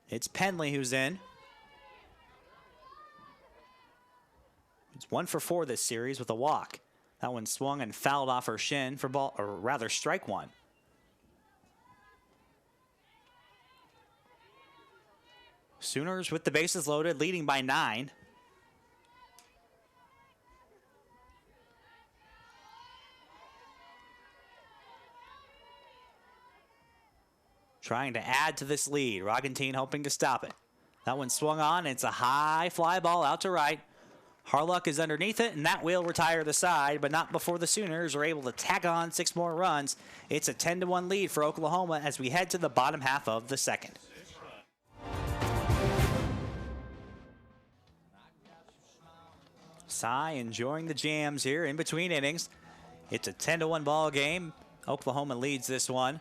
It's Penley who's in. It's 1 for 4 this series with a walk. That one swung and fouled off her shin for ball, or rather strike one. Sooners with the bases loaded, leading by 9. Trying to add to this lead. Roggentin hoping to stop it. That one swung on. It's a high fly ball out to right. Harluck is underneath it, and that will retire the side, but not before the Sooners are able to tack on 6 more runs. It's a 10-1 lead for Oklahoma as we head to the bottom half of the second. Cy enjoying the jams here in between innings. It's a 10-1 ball game. Oklahoma leads this one.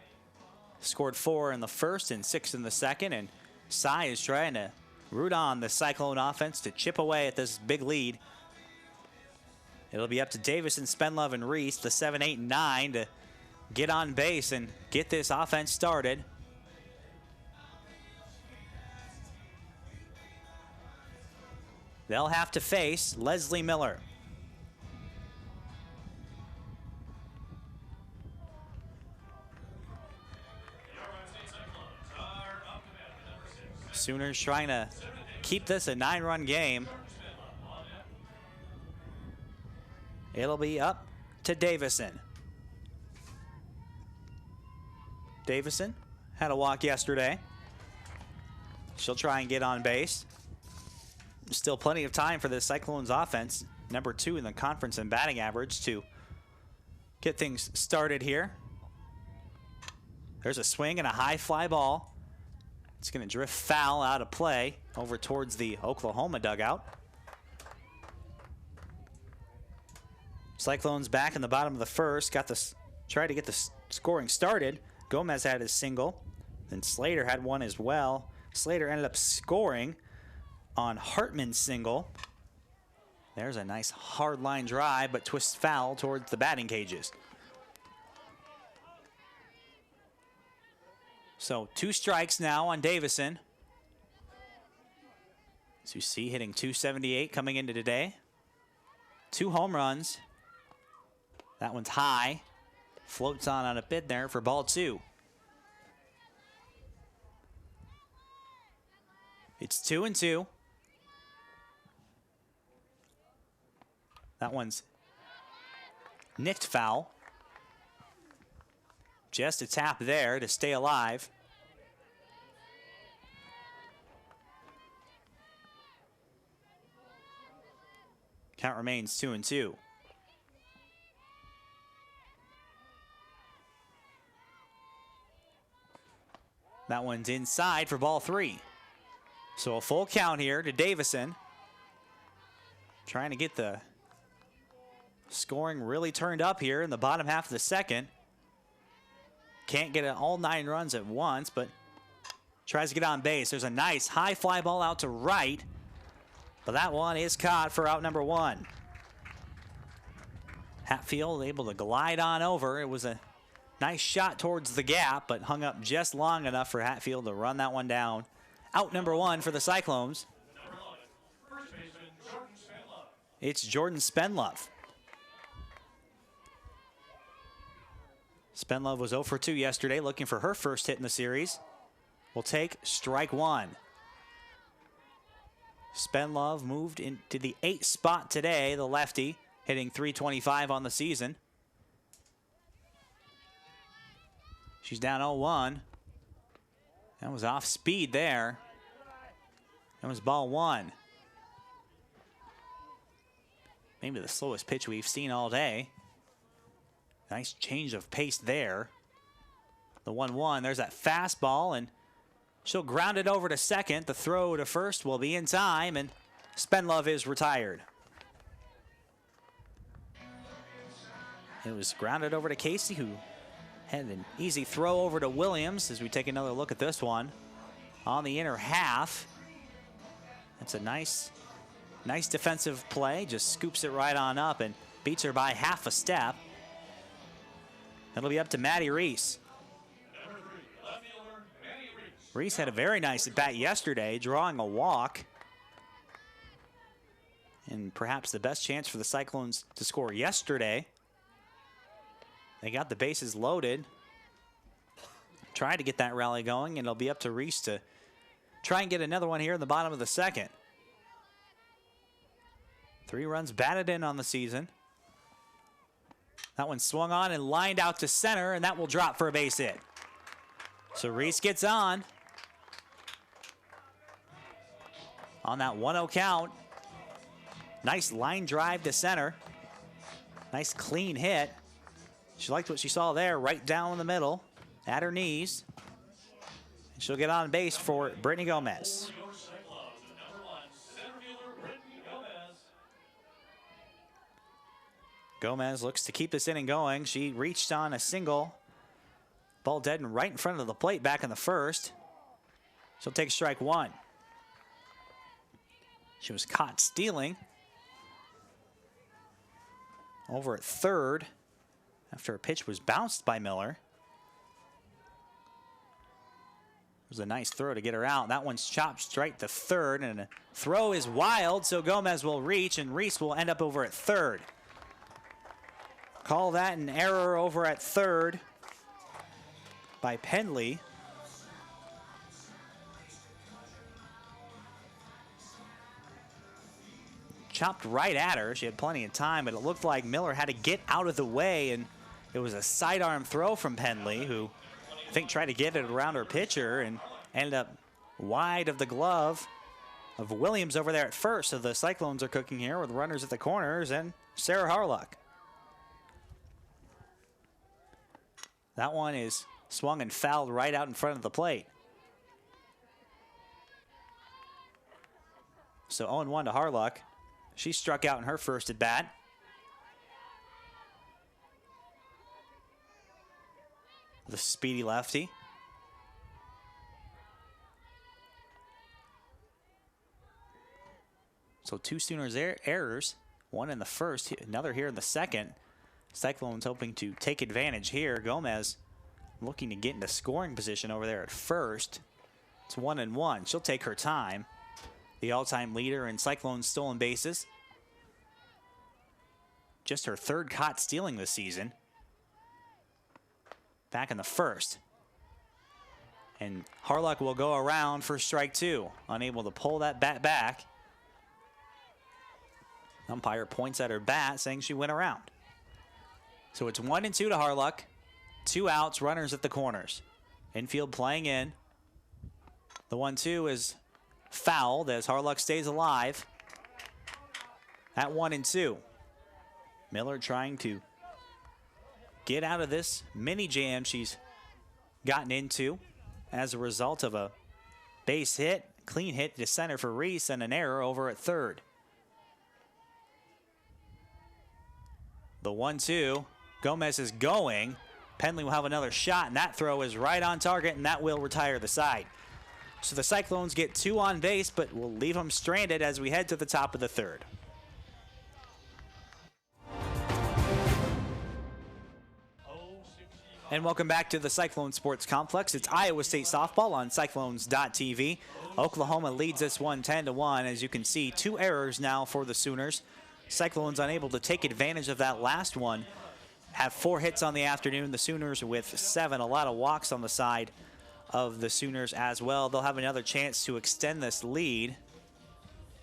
Scored 4 in the first and 6 in the second, and Cy is trying to root on the Cyclone offense to chip away at this big lead. It'll be up to Davison, Spenlove, and Reese, the 7, 8, and 9, to get on base and get this offense started. They'll have to face Leslie Miller. Sooners trying to keep this a 9-run game. It'll be up to Davison. Davison had a walk yesterday. She'll try and get on base. Still plenty of time for the Cyclones offense, number 2 in the conference in batting average, to get things started here. There's a swing and a high fly ball. It's going to drift foul out of play over towards the Oklahoma dugout. Cyclones back in the bottom of the first. Tried to get the scoring started. Gomez had his single. Then Slater had one as well. Slater ended up scoring on Hartman's single. There's a nice hard line drive, but twists foul towards the batting cages. So 2 strikes now on Davison. As you see, hitting .278 coming into today. 2 home runs. That one's high. Floats on a bid there for ball 2. It's 2-2. That one's nicked foul. Just a tap there to stay alive. Count remains 2-2. That one's inside for ball 3. So a full count here to Davison. Trying to get the scoring really turned up here in the bottom half of the second. Can't get all 9 runs at once, but tries to get on base. There's a nice high fly ball out to right, but that one is caught for out number 1. Hatfield able to glide on over. It was a nice shot towards the gap, but hung up just long enough for Hatfield to run that one down. Out number 1 for the Cyclones. It's Jordan Spenlove. Spenlove was 0 for 2 yesterday, looking for her first hit in the series. Will take strike one. Spenlove moved into the 8th spot today, the lefty, hitting .325 on the season. She's down 0-1. That was off speed there. That was ball one. Maybe the slowest pitch we've seen all day. Nice change of pace there. The 1-1, there's that fastball, and she'll ground it over to second. The throw to first will be in time, and Spenlove is retired. It was grounded over to Casey, who had an easy throw over to Williams as we take another look at this one. On the inner half. It's a nice defensive play. Just scoops it right on up and beats her by half a step. It'll be up to Maddie Reese. Reese had a very nice at bat yesterday, drawing a walk. And perhaps the best chance for the Cyclones to score yesterday. They got the bases loaded. Tried to get that rally going, and it'll be up to Reese to try and get another one here in the bottom of the second. 3 runs batted in on the season. That one swung on and lined out to center, and that will drop for a base hit. So Reese gets on that 1-0 count. Nice line drive to center. Nice clean hit. She liked what she saw there, right down in the middle, at her knees. And she'll get on base for Brittany Gomez. Gomez looks to keep this inning going. She reached on a single. Ball dead and right in front of the plate back in the first. She'll take strike one. She was caught stealing over at third after a pitch was bounced by Miller. It was a nice throw to get her out. That one's chopped straight to third, and a throw is wild, so Gomez will reach, and Reese will end up over at third. Call that an error over at third by Pendley. Chopped right at her. She had plenty of time, but it looked like Miller had to get out of the way, and it was a sidearm throw from Pendley, who I think tried to get it around her pitcher and ended up wide of the glove of Williams over there at first. So the Cyclones are cooking here with runners at the corners and Sarah Harlock. That one is swung and fouled right out in front of the plate. So 0-1 to Harlock. She struck out in her first at bat. The speedy lefty. So 2 Sooners errors. One in the first, another here in the second. Cyclones hoping to take advantage here. Gomez looking to get into scoring position over there at first. It's 1-1. She'll take her time. The all-time leader in Cyclones stolen bases. Just her third caught stealing this season. Back in the first. And Harlock will go around for strike two. Unable to pull that bat back. Umpire points at her bat saying she went around. So it's 1-2 to Harlock. 2 outs, runners at the corners. Infield playing in. The 1-2 is fouled as Harlock stays alive at 1-2. Miller trying to get out of this mini jam she's gotten into as a result of a base hit, clean hit to center for Reese, and an error over at third. The 1-2, Gomez is going. Pendley will have another shot, and that throw is right on target, and that will retire the side. So the Cyclones get 2 on base, but we'll leave them stranded as we head to the top of the third. And welcome back to the Cyclone Sports Complex. It's Iowa State softball on Cyclones.tv. Oklahoma leads this one 10-1. As you can see, 2 errors now for the Sooners. Cyclones unable to take advantage of that last one have 4 hits on the afternoon. The Sooners with 7. A lot of walks on the side of the Sooners as well. They'll have another chance to extend this lead.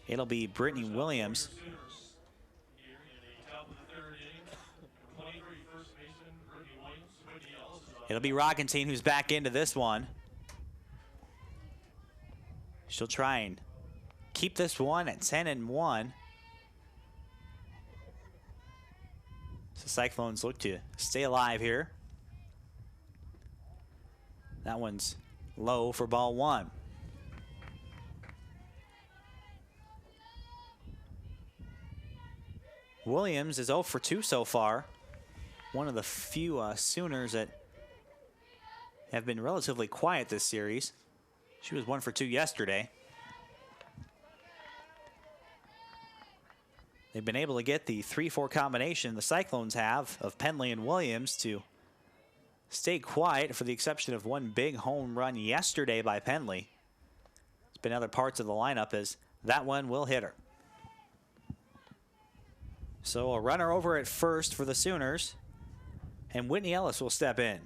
It'll be Brittany Williams. It'll be Rockentine who's back into this one. She'll try and keep this one at 10-1. So Cyclones look to stay alive here. That one's low for ball 1. Williams is 0 for 2 so far. One of the few Sooners that have been relatively quiet this series. She was 1 for 2 yesterday. They've been able to get the 3-4 combination the Cyclones have of Penley and Williams to stay quiet, for the exception of one big home run yesterday by Penley. It's been other parts of the lineup as that one will hit her. So a runner over at first for the Sooners, and Whitney Ellis will step in.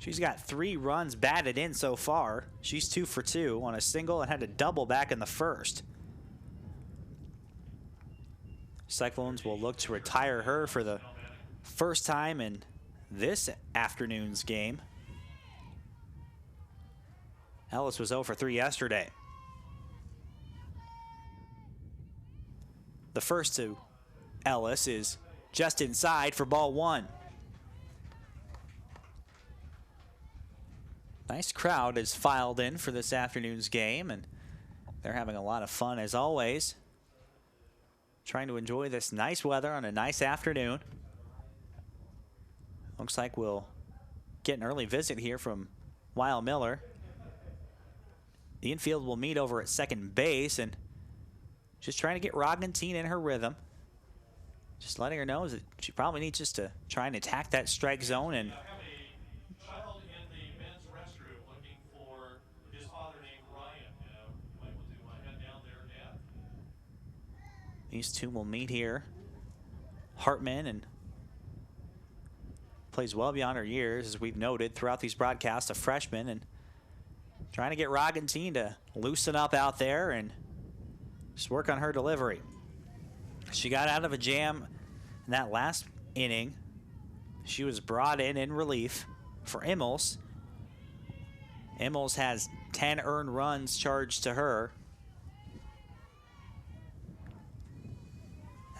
She's got 3 runs batted in so far. She's 2 for 2 on a single and had a double back in the first. Cyclones will look to retire her for the first time in this afternoon's game. Ellis was 0 for 3 yesterday. The first to Ellis is just inside for ball 1. Nice crowd has filed in for this afternoon's game, and they're having a lot of fun as always. Trying to enjoy this nice weather on a nice afternoon. Looks like we'll get an early visit here from Weil Miller. The infield will meet over at second base, and just trying to get Rockentine in her rhythm. Just letting her know that she probably needs just to try and attack that strike zone. And these two will meet here. Hartman, and plays well beyond her years, as we've noted throughout these broadcasts, a freshman, and trying to get Rockentine to loosen up out there and just work on her delivery. She got out of a jam in that last inning. She was brought in relief for Immels. Immels has 10 earned runs charged to her.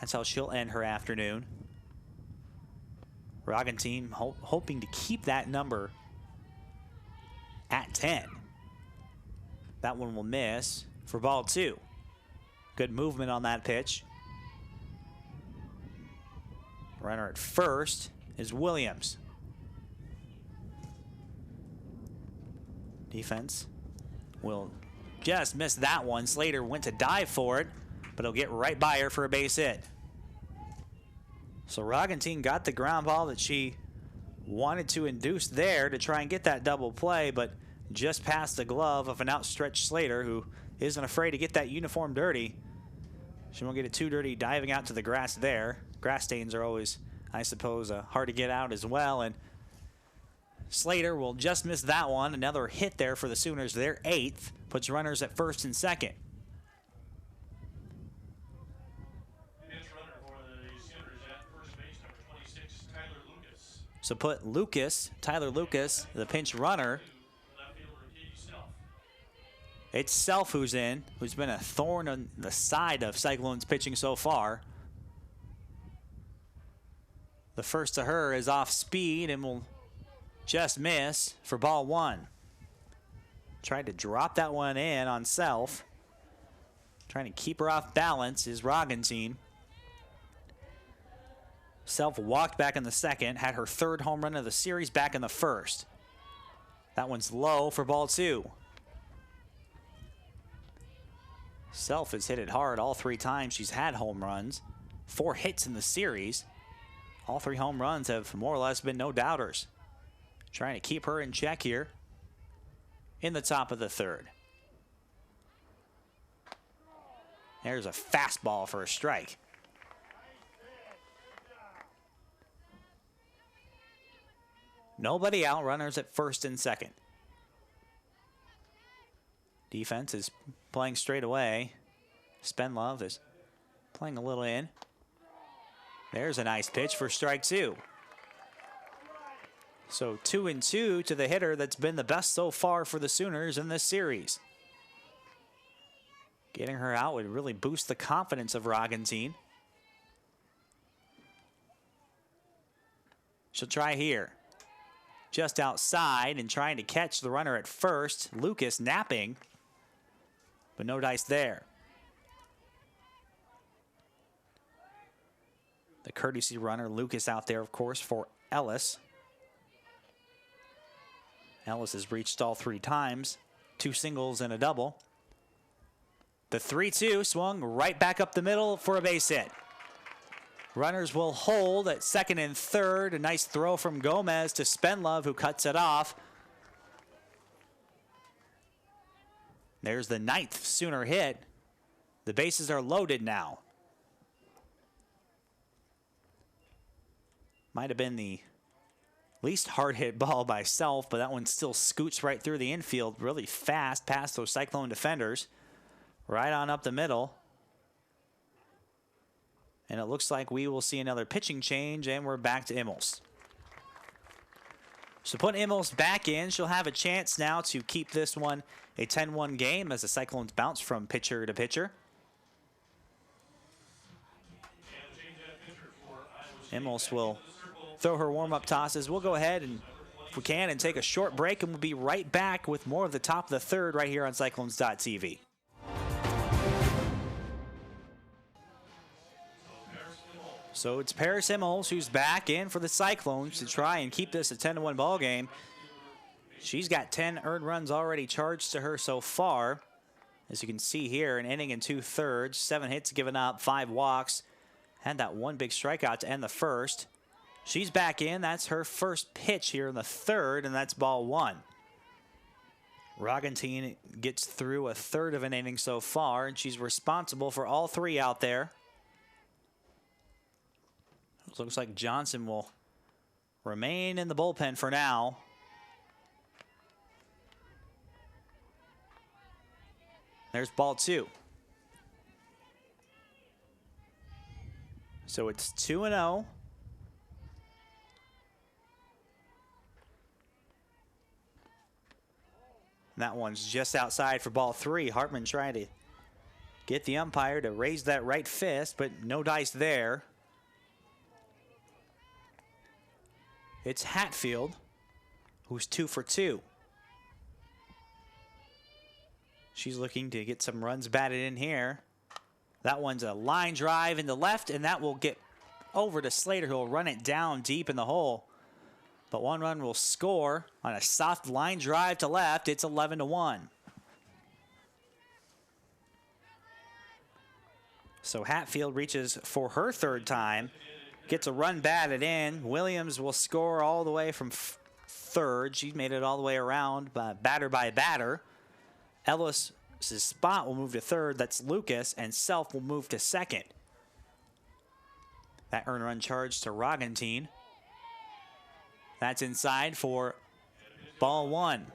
That's how she'll end her afternoon. Rockentine hoping to keep that number at 10. That one will miss for ball 2. Good movement on that pitch. Runner at first is Williams. Defense will just miss that one. Slater went to dive for it, but he'll get right by her for a base hit. So Rockentine got the ground ball that she wanted to induce there to try and get that double play, but just past the glove of an outstretched Slater, who isn't afraid to get that uniform dirty. She won't get it too dirty diving out to the grass there. Grass stains are always, I suppose, hard to get out as well. And Slater will just miss that one. Another hit there for the Sooners. Their 8th puts runners at first and second. So put Tyler Lucas, the pinch runner. It's Self who's in, who's been a thorn on the side of Cyclones pitching so far. The first to her is off speed and will just miss for ball 1. Tried to drop that one in on Self. Trying to keep her off balance is Rockentine. Self walked back in the second, had her 3rd home run of the series back in the first. That one's low for ball 2. Self has hit it hard all 3 times she's had home runs. 4 hits in the series. All 3 home runs have more or less been no doubters. Trying to keep her in check here in the top of the 3rd. There's a fastball for a strike. Nobody out, runners at first and second. Defense is playing straight away. Spenlove is playing a little in. There's a nice pitch for strike two. So 2-2 to the hitter that's been the best so far for the Sooners in this series. Getting her out would really boost the confidence of Roggenstein. She'll try here. Just outside and trying to catch the runner at first. Lucas napping, but no dice there. The courtesy runner, Lucas, out there, of course, for Ellis. Ellis has reached all 3 times. 2 singles and a double. The 3-2 swung right back up the middle for a base hit. Runners will hold at second and third. A nice throw from Gomez to Spenlove, who cuts it off. There's the 9th Sooner hit. The bases are loaded now. Might have been the least hard hit ball by Self, but that one still scoots right through the infield really fast past those Cyclone defenders. Right on up the middle. And it looks like we will see another pitching change, and we're back to Immels. So put Immels back in. She'll have a chance now to keep this one a 10-1 game as the Cyclones bounce from pitcher to pitcher. Immels will throw her warm-up tosses. We'll go ahead and, if we can, and take a short break, and we'll be right back with more of the top of the third right here on Cyclones.tv. So it's Paris Immels who's back in for the Cyclones to try and keep this a 10-1 ball game. She's got 10 earned runs already charged to her so far. As you can see here, an inning and 2/3, 7 hits given up, 5 walks. Had that one big strikeout to end the first. She's back in. That's her first pitch here in the third, and that's ball 1. Roggenstein gets through a third of an inning so far, and she's responsible for all 3 out there. Looks like Johnson will remain in the bullpen for now. There's ball 2. So it's 2-0. That one's just outside for ball 3. Hartman trying to get the umpire to raise that right fist, but no dice there. It's Hatfield, who's 2 for 2. She's looking to get some runs batted in here. That one's a line drive into left, and that will get over to Slater, who will run it down deep in the hole. But 1 run will score on a soft line drive to left. It's 11-1. So Hatfield reaches for her 3rd time. Gets a run batted in. Williams will score all the way from 3rd. She made it all the way around, batter by batter. Ellis' spot will move to 3rd. That's Lucas, and Self will move to 2nd. That earned run charge to Roggenstein. That's inside for ball 1.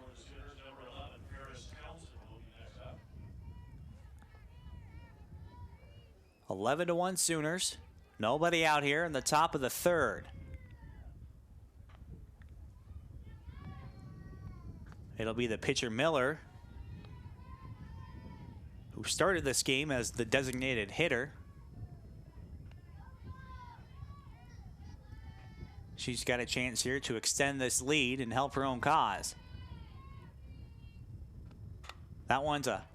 $11-1 Sooners. Nobody out here in the top of the 3rd. It'll be the pitcher Miller, who started this game as the designated hitter. She's got a chance here to extend this lead and help her own cause. That one's a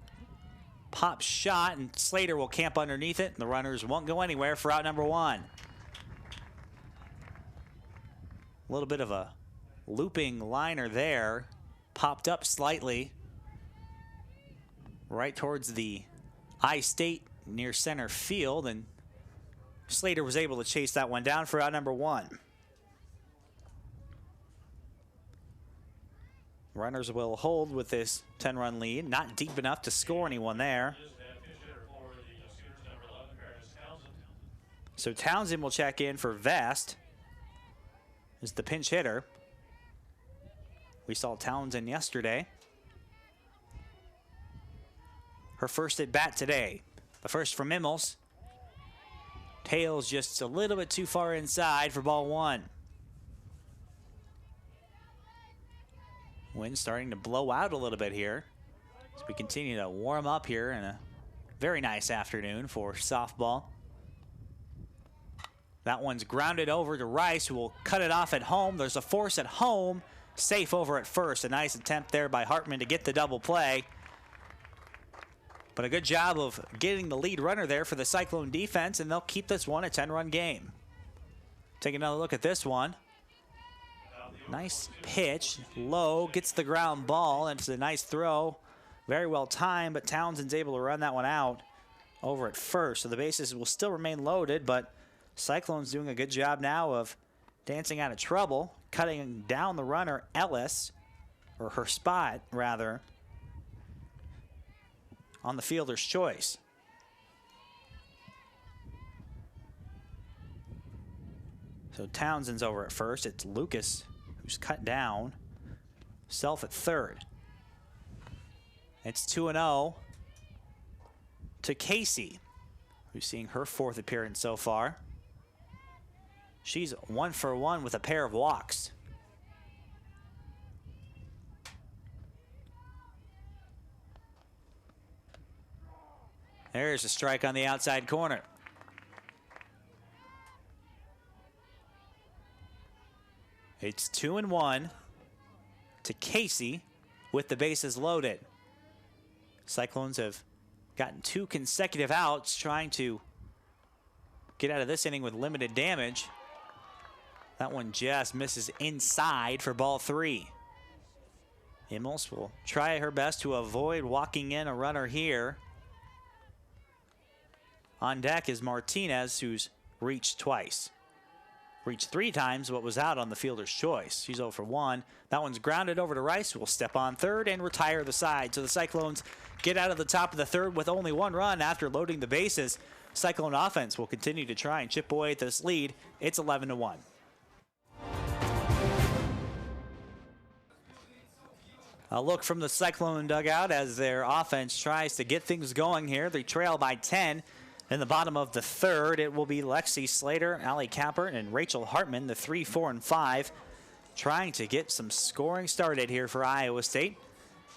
pop shot, and Slater will camp underneath it. The runners won't go anywhere for out number 1. A little bit of a looping liner there. Popped up slightly. Right towards the I-State near center field, and Slater was able to chase that one down for out number 1. Runners will hold with this 10-run lead. Not deep enough to score anyone there. So Townsend will check in for Vest as the pinch hitter. We saw Townsend yesterday. Her first at bat today. The first from Immels. Tails just a little bit too far inside for ball one. Wind starting to blow out a little bit here as we continue to warm up here in a very nice afternoon for softball. That one's grounded over to Rice, who will cut it off at home. There's a force at home. Safe over at first. A nice attempt there by Hartman to get the double play. But a good job of getting the lead runner there for the Cyclone defense, and they'll keep this one a 10-run game. Take another look at this one. Nice pitch, low, gets the ground ball, and it's a nice throw. Very well timed, but Townsend's able to run that one out over at first. So the bases will still remain loaded, but Cyclone's doing a good job now of dancing out of trouble, cutting down the runner, Ellis, or her spot, rather, on the fielder's choice. So Townsend's over at first. It's Lucas who's cut down. Self at third. It's 2-0 to Casey, who's seeing her fourth appearance so far. She's 1 for 1 with a pair of walks. There's a strike on the outside corner. It's 2-1 to Casey with the bases loaded. Cyclones have gotten 2 consecutive outs, trying to get out of this inning with limited damage. That one just misses inside for ball 3. Immels will try her best to avoid walking in a runner here. On deck is Martinez, who's reached twice. Reached 3 times, but was out on the fielder's choice. She's 0 for 1. That one's grounded over to Rice, who will step on third and retire the side. So the Cyclones get out of the top of the third with only 1 run after loading the bases. Cyclone offense will continue to try and chip away at this lead. It's 11-1. A look from the Cyclone dugout as their offense tries to get things going here. They trail by 10. In the bottom of the third, it will be Lexi Slater, Allie Kappert, and Rachel Hartman, the 3, 4, and 5, trying to get some scoring started here for Iowa State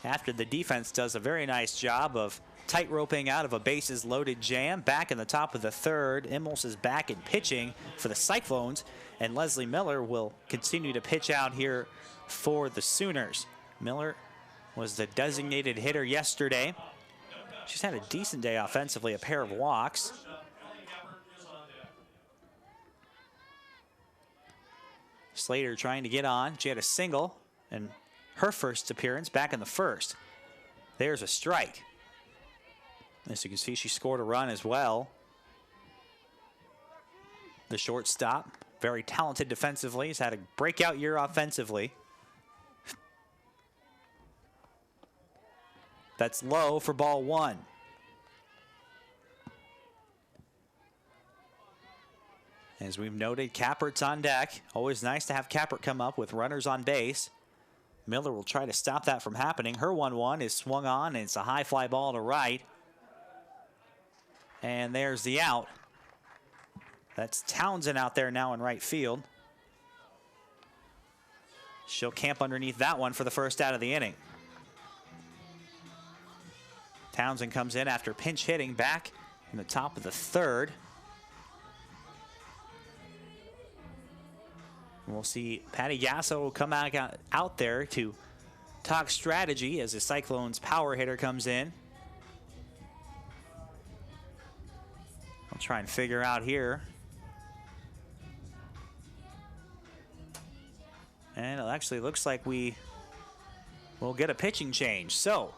after the defense does a very nice job of tight-roping out of a bases-loaded jam. Back in the top of the third, Immels is back in pitching for the Cyclones, and Leslie Miller will continue to pitch out here for the Sooners. Miller was the designated hitter yesterday. She's had a decent day offensively, a pair of walks. Slater trying to get on. She had a single in her first appearance back in the first. There's a strike. As you can see, she scored a run as well. The shortstop, very talented defensively. He's had a breakout year offensively. That's low for ball 1. As we've noted, Kappert's on deck. Always nice to have Kappert come up with runners on base. Miller will try to stop that from happening. Her 1-1 is swung on, and it's a high fly ball to right. And there's the out. That's Townsend out there now in right field. She'll camp underneath that one for the first out of the inning. Townsend comes in after pinch hitting back in the top of the third. We'll see Patty Gasso come out there to talk strategy as the Cyclones power hitter comes in. I'll try and figure out here. And it actually looks like we will get a pitching change. So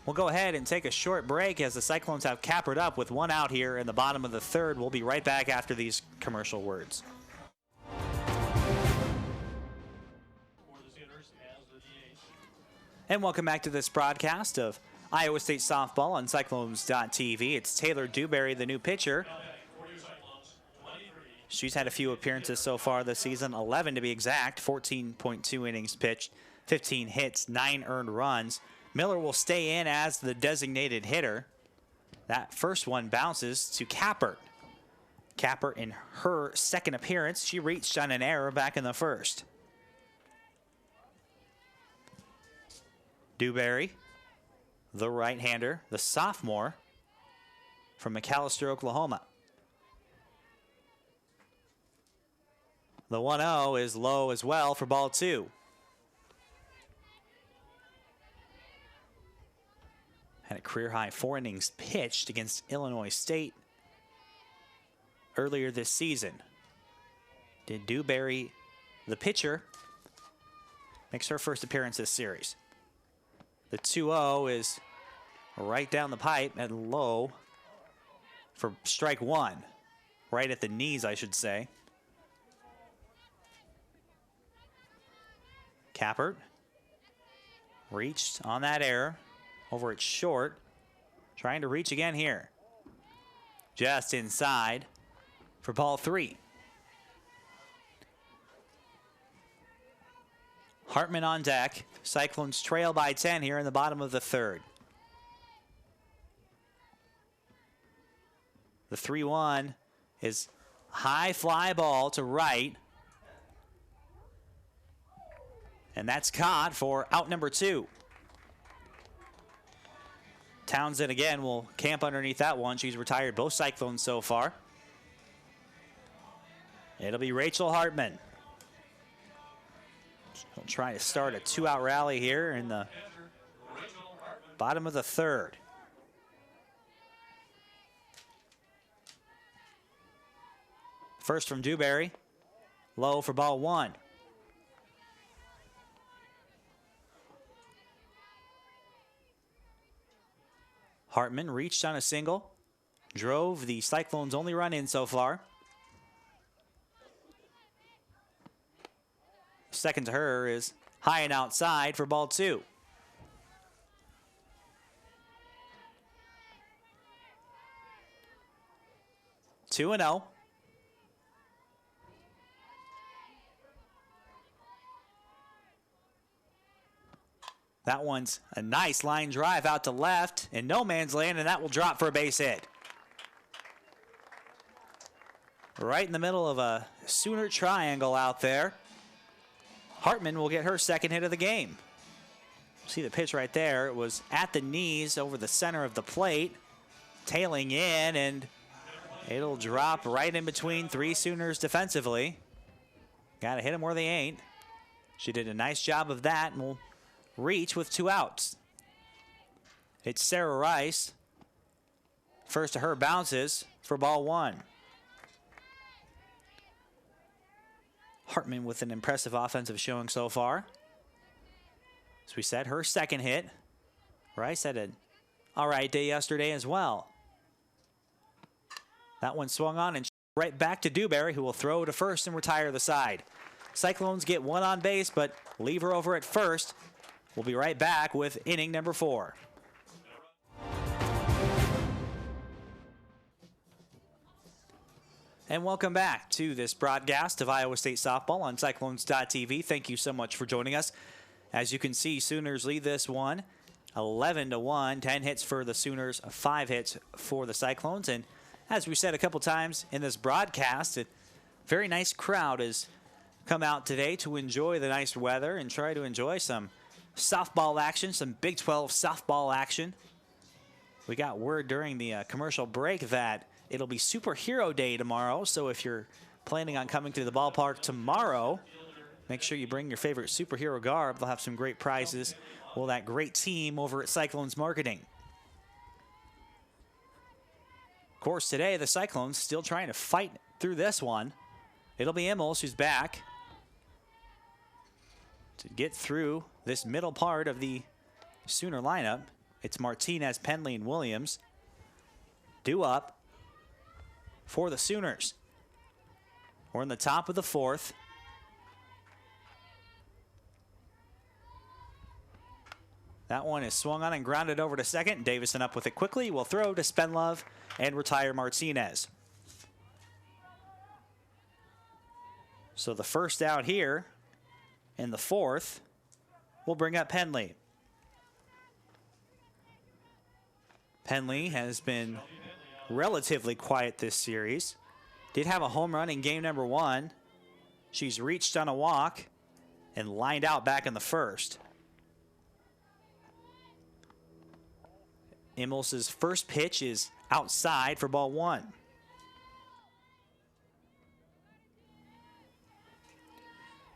we'll go ahead and take a short break as the Cyclones have Kappert up with 1 out here in the bottom of the third. We'll be right back after these commercial words. And welcome back to this broadcast of Iowa State softball on Cyclones.tv. It's Taylor Dewberry, the new pitcher. She's had a few appearances so far this season, 11 to be exact, 14.2 innings pitched, 15 hits, 9 earned runs. Miller will stay in as the designated hitter. That first one bounces to Kappert. Kappert, in her second appearance, she reached on an error back in the first. Dewberry, the right-hander, the sophomore from McAllister, Oklahoma. The 1-0 is low as well for ball 2. Had a career-high 4 innings pitched against Illinois State earlier this season. Did Dewberry, the pitcher, makes her first appearance this series. The 2-0 is right down the pipe and low for strike 1. Right at the knees, I should say. Kappert reached on that error. Over at short. Trying to reach again here. Just inside for ball 3. Hartman on deck. Cyclones trail by 10 here in the bottom of the third. The 3-1 is high fly ball to right. And that's caught for out number 2. Townsend again will camp underneath that one. She's retired both Cyclones so far. It'll be Rachel Hartman. She'll try to start a 2-out rally here in the bottom of the third. First from Dewberry. Low for ball 1. Hartman reached on a single, drove the Cyclones' only run in so far. Second to her is high and outside for ball 2. Two and 0. That one's a nice line drive out to left in no man's land, and that will drop for a base hit. Right in the middle of a Sooner triangle out there. Hartman will get her second hit of the game. See the pitch right there. It was at the knees over the center of the plate, tailing in, and it'll drop right in between 3 Sooners defensively. Got to hit them where they ain't. She did a nice job of that, and will reach with 2 outs. It's Sarah Rice. First to her bounces for ball 1. Hartman with an impressive offensive showing so far. As we said, her second hit. Rice had an all right day yesterday as well. That one swung on and right back to Dewberry, who will throw to first and retire the side. Cyclones get 1 on base, but leave her over at first. We'll be right back with inning number 4. And welcome back to this broadcast of Iowa State softball on Cyclones.tv. Thank you so much for joining us. As you can see, Sooners lead this one 11-1. 10 hits for the Sooners, 5 hits for the Cyclones. And as we said a couple times in this broadcast, a very nice crowd has come out today to enjoy the nice weather and try to enjoy some softball action, some Big 12 softball action. We got word during the commercial break that it'll be Superhero Day tomorrow, so if you're planning on coming to the ballpark tomorrow, make sure you bring your favorite superhero garb. They'll have some great prizes. Well, that great team over at Cyclones Marketing. Of course, today the Cyclones still trying to fight through this one. It'll be Immels who's back to get through this middle part of the Sooner lineup. It's Martinez, Penley, and Williams. Due up for the Sooners. We're in the top of the 4th. That one is swung on and grounded over to second. Davison up with it quickly. Will throw to Spenlove and retire Martinez. So the first down here in the fourth will bring up Penley. Penley has been relatively quiet this series. Did have a home run in game number 1. She's reached on a walk and lined out back in the first. Immels's first pitch is outside for ball 1.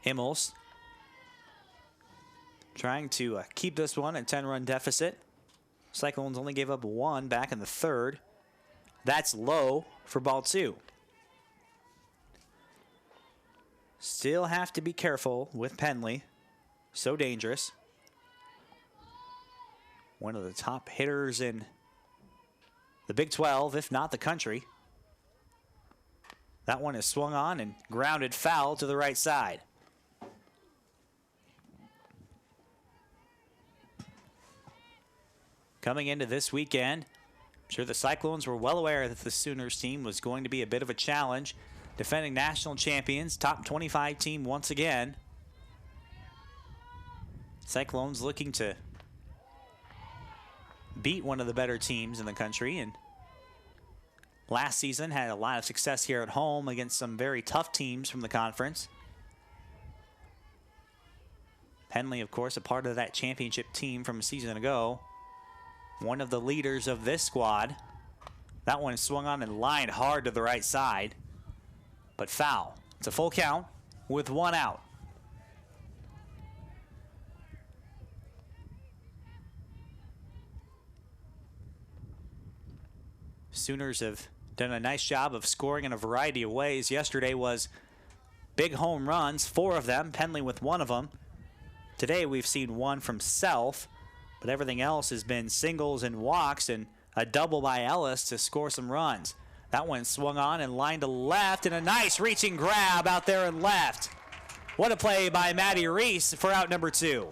Immels trying to keep this one a 10-run deficit. Cyclones only gave up 1 back in the third. That's low for ball 2. Still have to be careful with Penley. So dangerous. One of the top hitters in the Big 12, if not the country. That one is swung on and grounded foul to the right side. Coming into this weekend, I'm sure the Cyclones were well aware that the Sooners team was going to be a bit of a challenge. Defending national champions, top 25 team once again. Cyclones looking to beat one of the better teams in the country, and last season had a lot of success here at home against some very tough teams from the conference. Penley, of course, a part of that championship team from a season ago. One of the leaders of this squad. That one swung on and lined hard to the right side, but foul. It's a full count with 1 out. Sooners have done a nice job of scoring in a variety of ways. Yesterday was big home runs, 4 of them, Penley with 1 of them. Today we've seen 1 from Self, but everything else has been singles and walks and a double by Ellis to score some runs. That one swung on and lined to left, and a nice reaching grab out there in left. What a play by Maddie Reese for out number 2.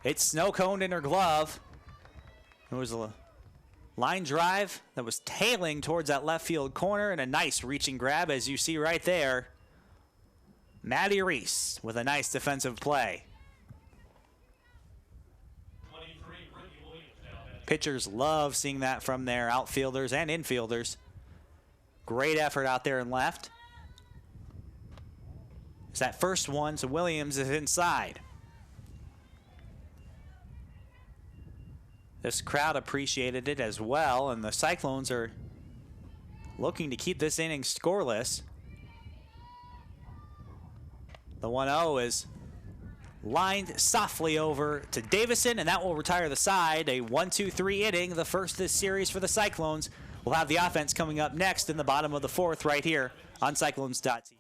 It's snow-coned in her glove. It was a line drive that was tailing towards that left field corner, and a nice reaching grab, as you see right there. Maddie Reese with a nice defensive play. Pitchers love seeing that from their outfielders and infielders. Great effort out there in left. It's that first one, so Williams is inside. This crowd appreciated it as well, and the Cyclones are looking to keep this inning scoreless. The 1-0 is lined softly over to Davison, and that will retire the side. A 1-2-3 inning, the first this series for the Cyclones. We'll have the offense coming up next in the bottom of the fourth right here on Cyclones.tv.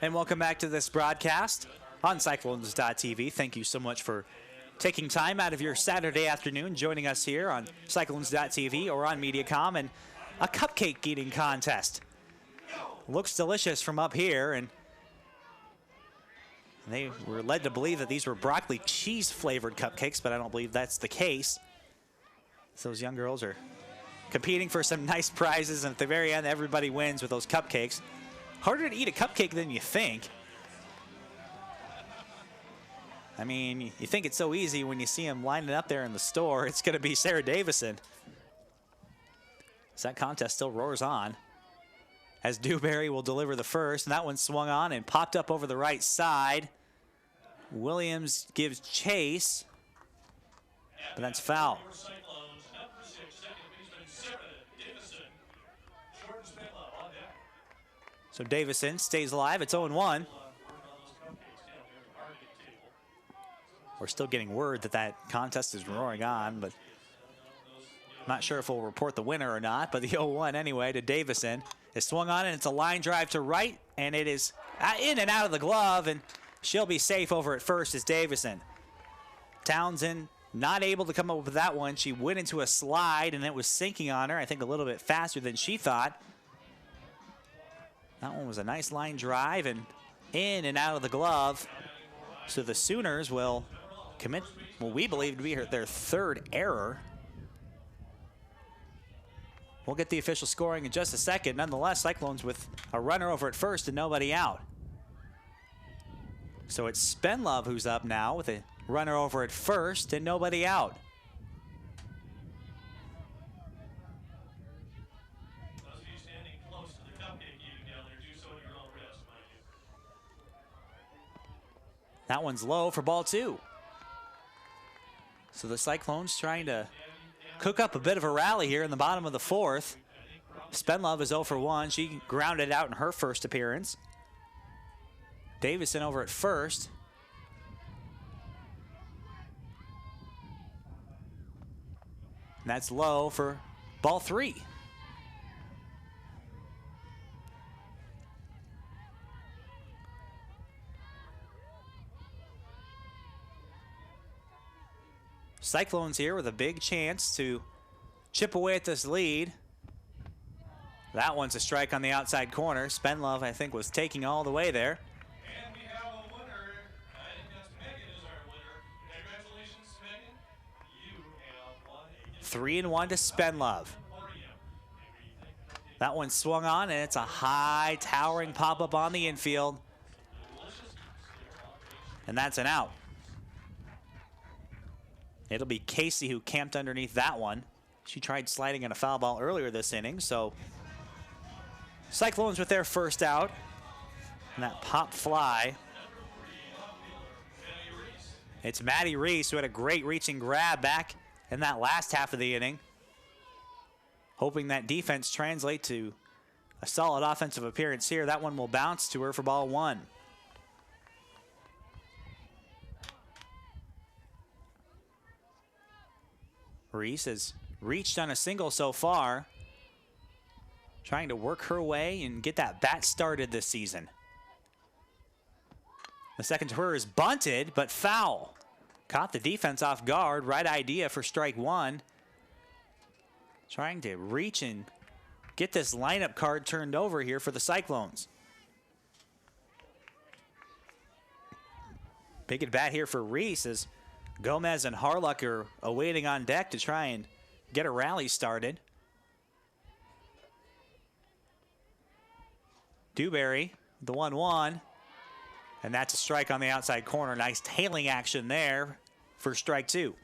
And welcome back to this broadcast on Cyclones.tv. Thank you so much for taking time out of your Saturday afternoon, joining us here on Cyclones.tv or on Mediacom, and a cupcake eating contest. Looks delicious from up here, and they were led to believe that these were broccoli cheese flavored cupcakes, but I don't believe that's the case. So those young girls are competing for some nice prizes, and at the very end, everybody wins with those cupcakes. Harder to eat a cupcake than you think. I mean, you think it's so easy when you see them lining up there in the store. It's going to be Sarah Davison. So that contest still roars on, as Dewberry will deliver the first, and that one swung on and popped up over the right side. Williams gives chase, but that's foul. So Davison stays alive. It's 0-1. We're still getting word that that contest is roaring on, but I'm not sure if we'll report the winner or not, but the 0-1 anyway to Davison. It's swung on, and it's a line drive to right, and it is in and out of the glove, and she'll be safe over at first as Davison. Townsend not able to come up with that one. She went into a slide, and it was sinking on her, I think a little bit faster than she thought. That one was a nice line drive, and in and out of the glove. So the Sooners will commit what we believe to be their third error. We'll get the official scoring in just a second. Nonetheless, Cyclones with a runner over at first and nobody out. So it's Spenlove who's up now with a runner over at first and nobody out. Those of you standing close to the cupcake eating down there, do so at your own risk, mind you. That one's low for ball 2. So the Cyclones trying to cook up a bit of a rally here in the bottom of the 4th. Spenlove is 0 for 1. She grounded out in her first appearance. Davison over at first. And that's low for ball 3. Cyclones here with a big chance to chip away at this lead. That one's a strike on the outside corner. Spenlove, I think, was taking all the way there. And we have a winner. I think that's Megan is our winner. Congratulations, Megan. You have won a 3-1 to Spenlove. That one swung on, and it's a high, towering pop-up on the infield. And that's an out. It'll be Casey who camped underneath that one. She tried sliding in a foul ball earlier this inning, so Cyclones with their first out. And that pop fly. It's Maddie Reese who had a great reaching grab back in that last half of the inning. Hoping that defense translate to a solid offensive appearance here. That one will bounce to her for ball 1. Reese has reached on a single so far, trying to work her way and get that bat started this season. The second to her is bunted, but foul. Caught the defense off guard. Right idea for strike 1. Trying to reach and get this lineup card turned over here for the Cyclones. Big at bat here for Reese as Gomez and Harluck are awaiting on deck to try and get a rally started. Dewberry, the 1-1. And that's a strike on the outside corner. Nice tailing action there for strike 2.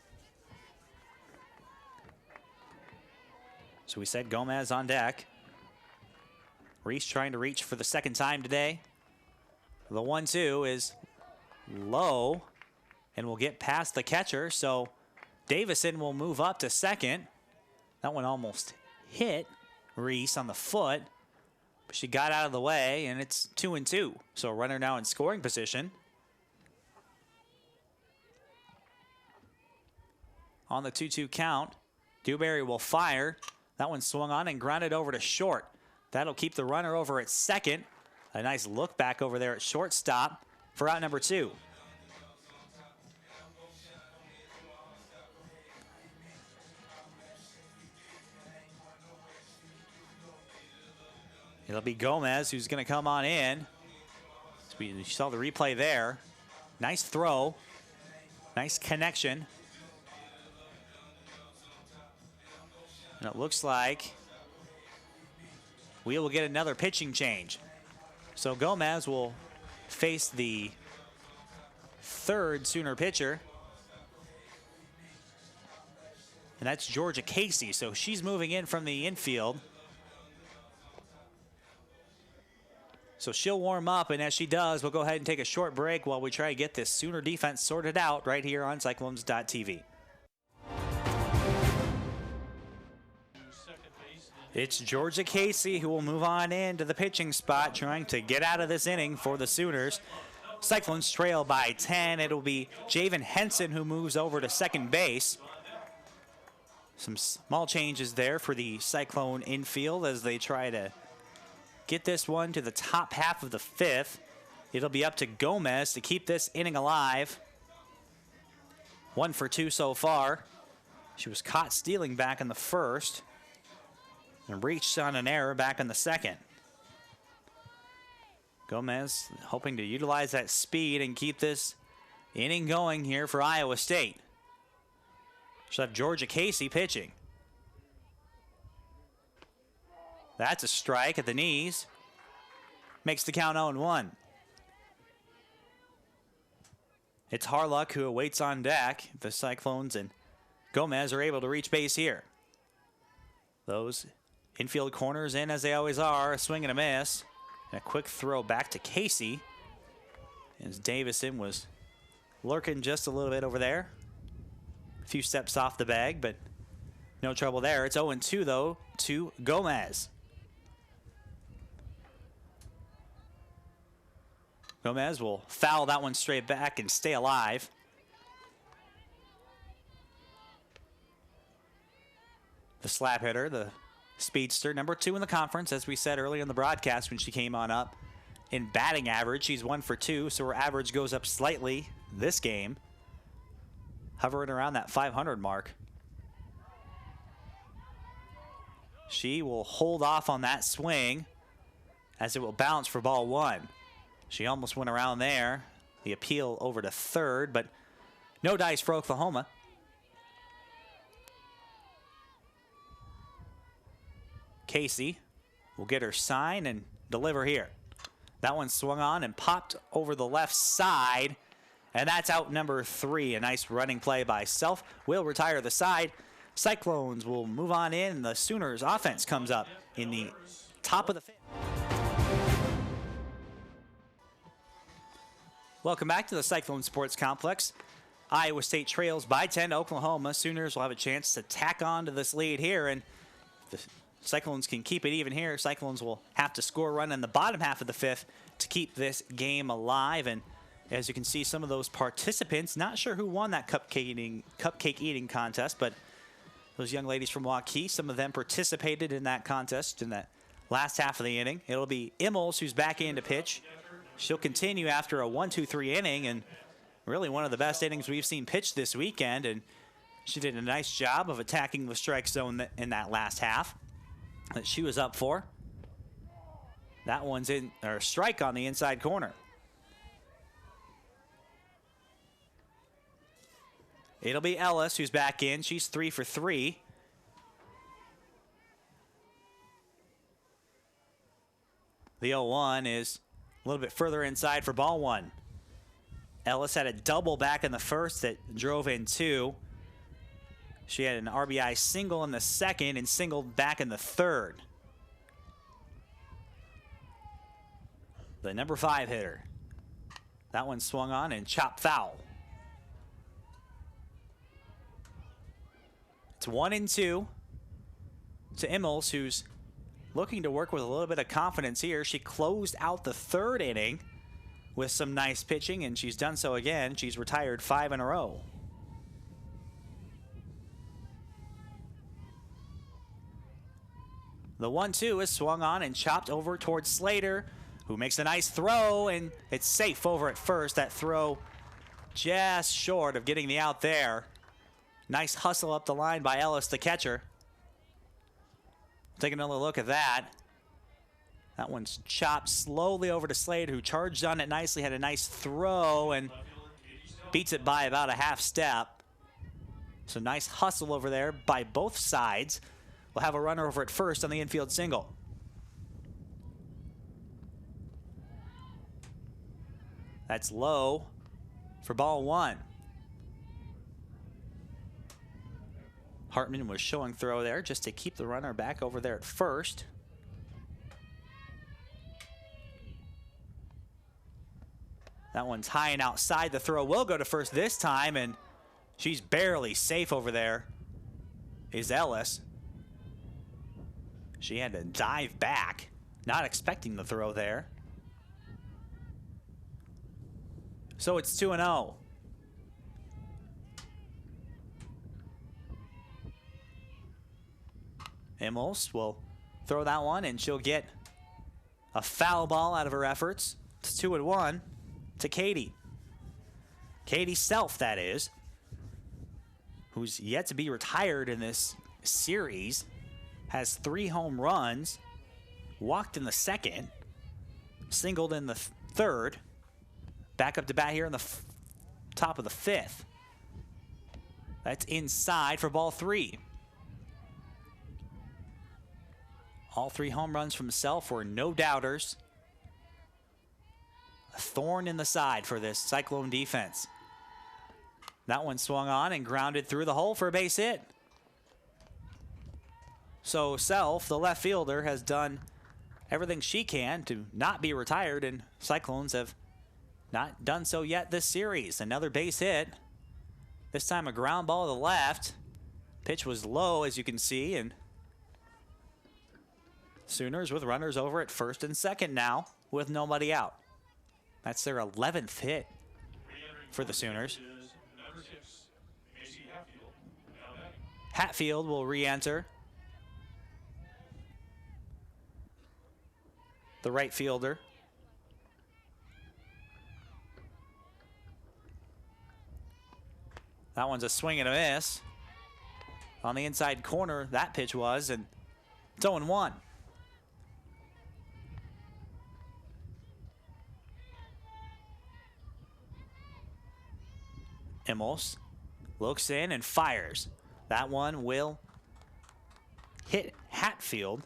So we said Gomez on deck. Reese trying to reach for the second time today. The 1-2 is low and will get past the catcher, so Davison will move up to second. That one almost hit Reese on the foot, but she got out of the way, and it's 2-2. So a runner now in scoring position. On the 2-2 count, Dewberry will fire. That one swung on and grounded over to short. That'll keep the runner over at second. A nice look back over there at shortstop for out number 2. It'll be Gomez who's going to come on in. You saw the replay there. Nice throw. Nice connection. And it looks like we will get another pitching change. So Gomez will face the third Sooner pitcher. And that's Georgia Casey. So she's moving in from the infield. So she'll warm up, and as she does, we'll go ahead and take a short break while we try to get this Sooner defense sorted out right here on Cyclones.tv. It's Georgia Casey who will move on into the pitching spot, trying to get out of this inning for the Sooners. Cyclones trail by 10. It'll be Javen Henson who moves over to second base. Some small changes there for the Cyclone infield as they try to get this one to the top half of the 5th. It'll be up to Gomez to keep this inning alive. 1 for 2 so far. She was caught stealing back in the first and reached on an error back in the second. Gomez hoping to utilize that speed and keep this inning going here for Iowa State. She'll have Georgia Casey pitching. That's a strike at the knees. Makes the count 0-1. It's Harluck who awaits on deck. The Cyclones and Gomez are able to reach base here. Those infield corners in as they always are. A swing and a miss. And a quick throw back to Casey. As Davison was lurking just a little bit over there. A few steps off the bag, but no trouble there. It's 0-2 though to Gomez. Gomez will foul that one straight back and stay alive. The slap hitter, the speedster, number 2 in the conference, as we said earlier in the broadcast when she came on up. In batting average, she's 1 for 2, so her average goes up slightly this game, hovering around that 500 mark. She will hold off on that swing as it will bounce for ball 1. She almost went around there. The appeal over to third, but no dice for Oklahoma. Casey will get her sign and deliver here. That one swung on and popped over the left side, and that's out number 3. A nice running play by Self. Will retire the side. Cyclones will move on in. The Sooners offense comes up in the top of the 5th. Welcome back to the Cyclone Sports Complex. Iowa State trails by 10 to Oklahoma. Sooners will have a chance to tack on to this lead here, and the Cyclones can keep it even here. Cyclones will have to score a run in the bottom half of the 5th to keep this game alive. And as you can see, some of those participants, not sure who won that cupcake eating contest, but those young ladies from Waukee, some of them participated in that contest in that last half of the inning. It'll be Immels who's back in to pitch. She'll continue after a 1-2-3 inning, and really one of the best innings we've seen pitched this weekend. And she did a nice job of attacking the strike zone in that last half that she was up for. That one's in, or strike on the inside corner. It'll be Ellis who's back in. She's 3 for 3. The 0-1 is a little bit further inside for ball 1. Ellis had a double back in the first that drove in 2. She had an RBI single in the second and singled back in the third. The number 5 hitter. That one swung on and chopped foul. It's 1-2 to Immels, who's looking to work with a little bit of confidence here. She closed out the 3rd inning with some nice pitching, and she's done so again. She's retired 5 in a row. The 1-2 is swung on and chopped over towards Slater, who makes a nice throw, and it's safe over at first. That throw just short of getting the out there. Nice hustle up the line by Ellis, the catcher. Take another look at that. That one's chopped slowly over to Slade, who charged on it nicely, had a nice throw, and beats it by about a half step. So nice hustle over there by both sides. We'll have a runner over at first on the infield single. That's low for ball 1. Hartman was showing throw there just to keep the runner back over there at first. That one's high and outside. The throw will go to first this time, and she's barely safe over there, is Ellis. She had to dive back, not expecting the throw there. So it's 2-0. Immels will throw that one, and she'll get a foul ball out of her efforts. It's 2-1 to Katie. Katie Self, that is, who's yet to be retired in this series, has 3 home runs, walked in the second, singled in the third, back up to bat here in the top of the 5th. That's inside for ball 3. All 3 home runs from Self were no doubters. A thorn in the side for this Cyclone defense. That one swung on and grounded through the hole for a base hit. So Self, the left fielder, has done everything she can to not be retired, and Cyclones have not done so yet this series. Another base hit. This time a ground ball to the left. Pitch was low, as you can see, and Sooners with runners over at first and second now with nobody out. That's their 11th hit for the Sooners. Number 6, Macy Hatfield. Now batting. Hatfield will re-enter. The right fielder. That one's a swing and a miss. On the inside corner, that pitch was, and it's 0-1. Immels looks in and fires. That one will hit Hatfield.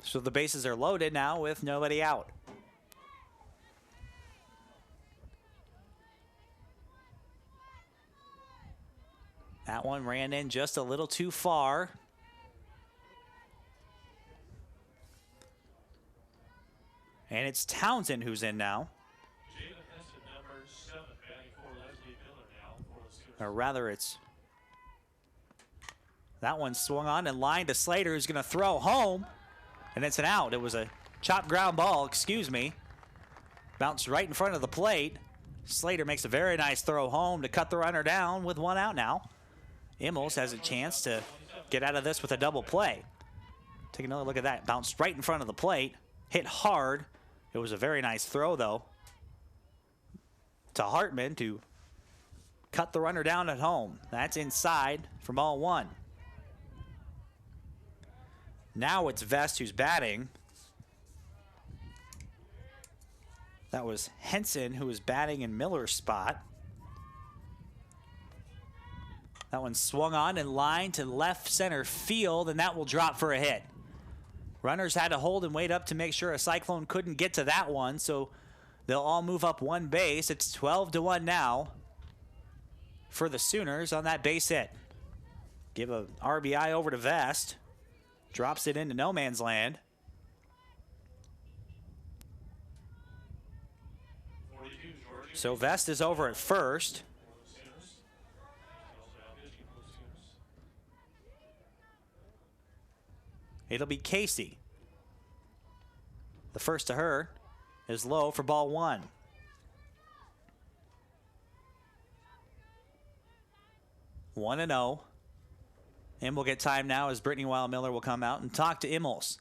So the bases are loaded now with nobody out. That one ran in just a little too far. And it's Townsend who's in now. Jalen Henson, number 7, batting for Leslie Miller now for the Sooners. Or rather, it's... That one swung on and lined to Slater, who's going to throw home. And it's an out. It was a chopped ground ball, excuse me. Bounced right in front of the plate. Slater makes a very nice throw home to cut the runner down with 1 out now. Immels has a chance to get out of this with a double play. Take another look at that. Bounced right in front of the plate. Hit hard. It was a very nice throw, though, to Hartman to cut the runner down at home. That's inside for ball 1. Now it's Vest who's batting. That was Henson who was batting in Miller's spot. That one swung on and lined to left center field, and that will drop for a hit. Runners had to hold and wait up to make sure a Cyclone couldn't get to that one, so they'll all move up 1 base. It's 12-1 now for the Sooners on that base hit. Give a RBI over to Vest. Drops it into no man's land. 42, Georgia. So Vest is over at first. It'll be Casey. The first to her is low for ball 1. One and 0. And we'll get time now as Brittany Weil-Miller will come out and talk to Immels.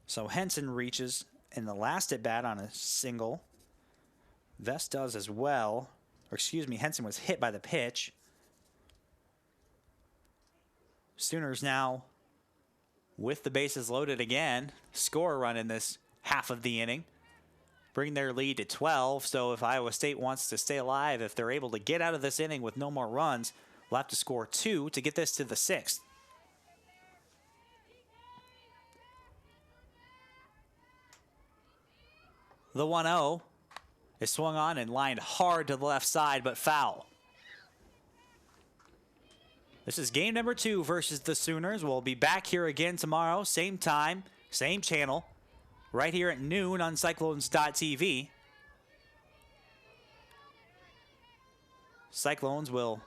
So Henson reaches in the last at bat on a single. Vest does as well. Or excuse me, Henson was hit by the pitch. Sooners now with the bases loaded again. Score a run in this half of the inning. Bring their lead to 12. So if Iowa State wants to stay alive, if they're able to get out of this inning with no more runs, we'll have to score 2 to get this to the 6th. The 1-0 is swung on and lined hard to the left side, but foul. This is game number 2 versus the Sooners. We'll be back here again tomorrow, same time, same channel, right here at noon on Cyclones.tv. Cyclones will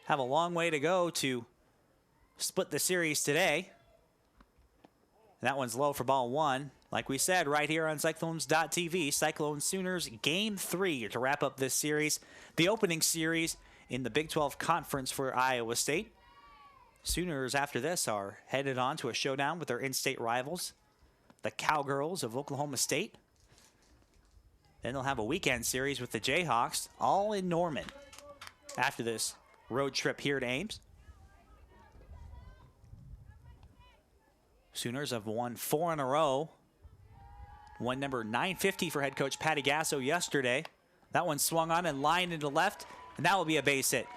have a long way to go to split the series today. That one's low for ball 1. Like we said, right here on Cyclones.tv, Cyclones Sooners game 3 to wrap up this series. The opening series in the Big 12 Conference for Iowa State. Sooners, after this, are headed on to a showdown with their in-state rivals, the Cowgirls of Oklahoma State. Then they'll have a weekend series with the Jayhawks, all in Norman, after this road trip here to Ames. Sooners have won 4 in a row. Won number 950 for head coach Patty Gasso yesterday. That one swung on and lined into left, and that will be a base hit.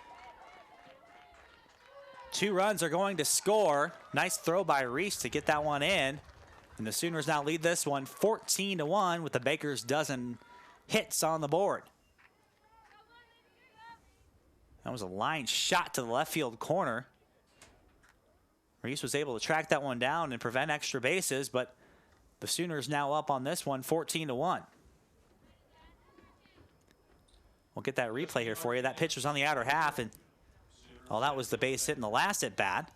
2 runs are going to score. Nice throw by Reese to get that one in. And the Sooners now lead this one 14-1 with the Baker's dozen hits on the board. That was a line shot to the left field corner. Reese was able to track that one down and prevent extra bases, but the Sooners now up on this one 14-1. We'll get that replay here for you. That pitch was on the outer half, and that was the base hit in the last at bat.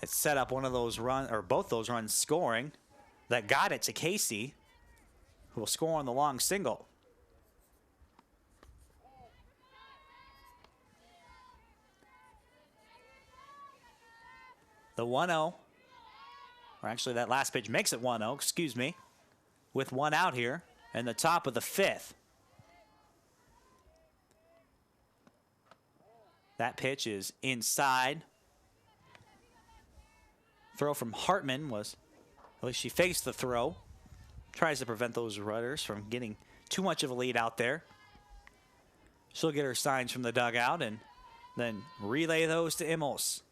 It set up one of those runs, or both those runs scoring, that got it to Casey, who will score on the long single. The 1-0, or actually that last pitch makes it 1-0, excuse me, with 1 out here in the top of the 5th. That pitch is inside. Throw from Hartman was, at least she faced the throw. Tries to prevent those runners from getting too much of a lead out there. She'll get her signs from the dugout and then relay those to Immels.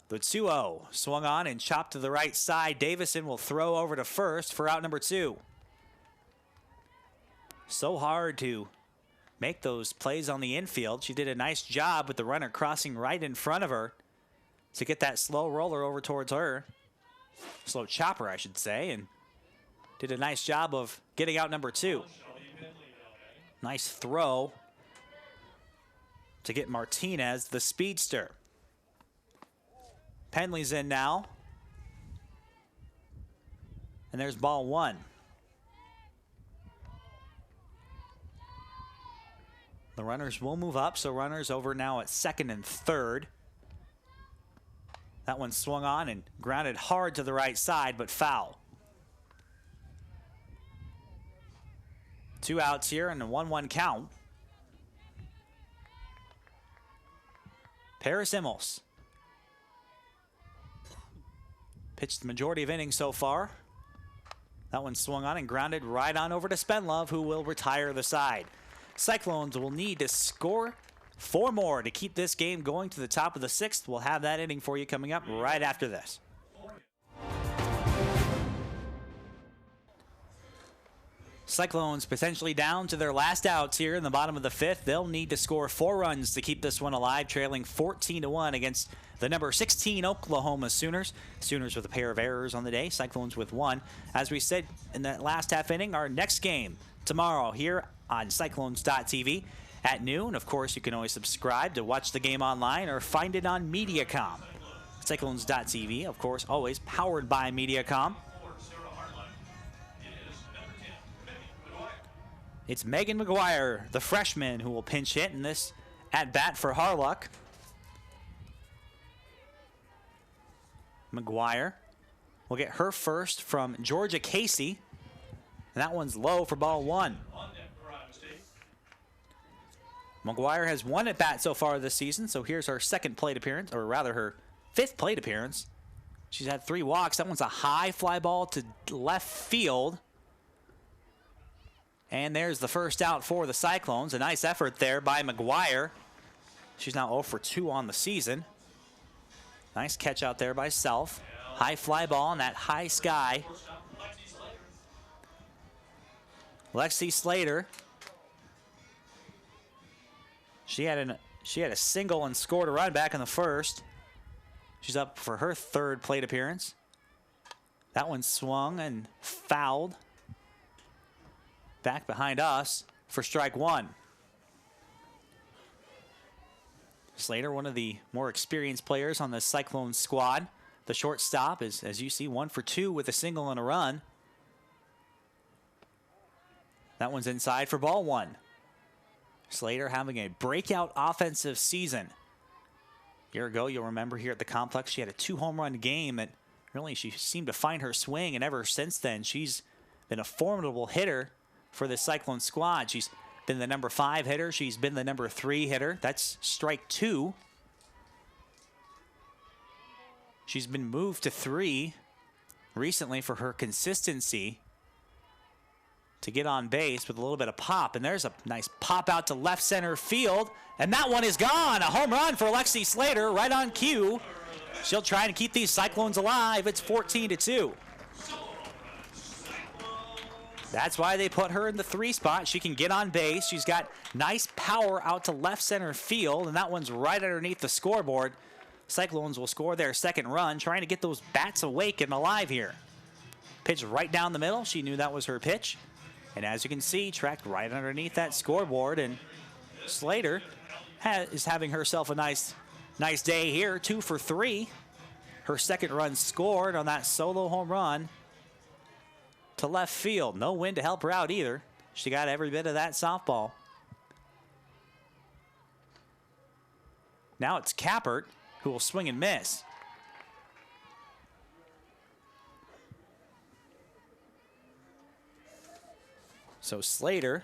The 2-0 swung on and chopped to the right side. Davison will throw over to first for out number 2. So hard to make those plays on the infield. She did a nice job with the runner crossing right in front of her to get that slow roller over towards her. Slow chopper, I should say, and did a nice job of getting out number 2. Nice throw to get Martinez, the speedster. Penley's in now. And there's ball 1. The runners will move up, so runners over now at second and third. That one swung on and grounded hard to the right side, but foul. 2 outs here and a 1-1 count. Paris Immels pitched the majority of innings so far. That one swung on and grounded right on over to Spenlove, who will retire the side. Cyclones will need to score 4 more to keep this game going to the top of the 6th. We'll have that inning for you coming up right after this. Cyclones potentially down to their last outs here in the bottom of the 5th. They'll need to score 4 runs to keep this one alive, trailing 14-1 against the number 16 Oklahoma Sooners. Sooners with a pair of errors on the day, Cyclones with 1. As we said in that last half inning, our next game tomorrow here on Cyclones.tv at noon. Of course, you can always subscribe to watch the game online or find it on Mediacom. Cyclones.tv, of course, always powered by Mediacom. It's Megan McGuire, the freshman, who will pinch hit in this at-bat for Harlock. McGuire will get her first from Georgia Casey. And that one's low for ball 1. McGuire has 1 at-bat so far this season, so here's her second plate appearance, or rather her 5th plate appearance. She's had 3 walks. That one's a high fly ball to left field. And there's the first out for the Cyclones. A nice effort there by McGuire. She's now 0 for 2 on the season. Nice catch out there by Self. High fly ball in that high sky. Lexi Slater. She had a single and scored a run back in the first. She's up for her 3rd plate appearance. That one swung and fouled. Back behind us for strike 1. Slater, one of the more experienced players on the Cyclone squad. The shortstop is, as you see, 1 for 2 with a single and a run. That one's inside for ball 1. Slater having a breakout offensive season. A year ago, you'll remember here at the complex, she had a 2-home run game that really she seemed to find her swing, and ever since then, she's been a formidable hitter for the Cyclone squad. She's been the number 5 hitter. She's been the number 3 hitter. That's strike 2. She's been moved to 3 recently for her consistency. to get on base with a little bit of pop. And there's a nice pop out to left center field. And that one is gone. A home run for Lexi Slater right on cue. She'll try to keep these Cyclones alive. It's 14-2. That's why they put her in the 3 spot. She can get on base. She's got nice power out to left center field, and that one's right underneath the scoreboard. Cyclones will score their second run, trying to get those bats awake and alive here. Pitch right down the middle. She knew that was her pitch. And as you can see, tracked right underneath that scoreboard, and Slater is having herself a nice day here. 2 for 3. Her second run scored on that solo home run to left field. No wind to help her out either. She got every bit of that softball. Now it's Kappert who will swing and miss. So Slater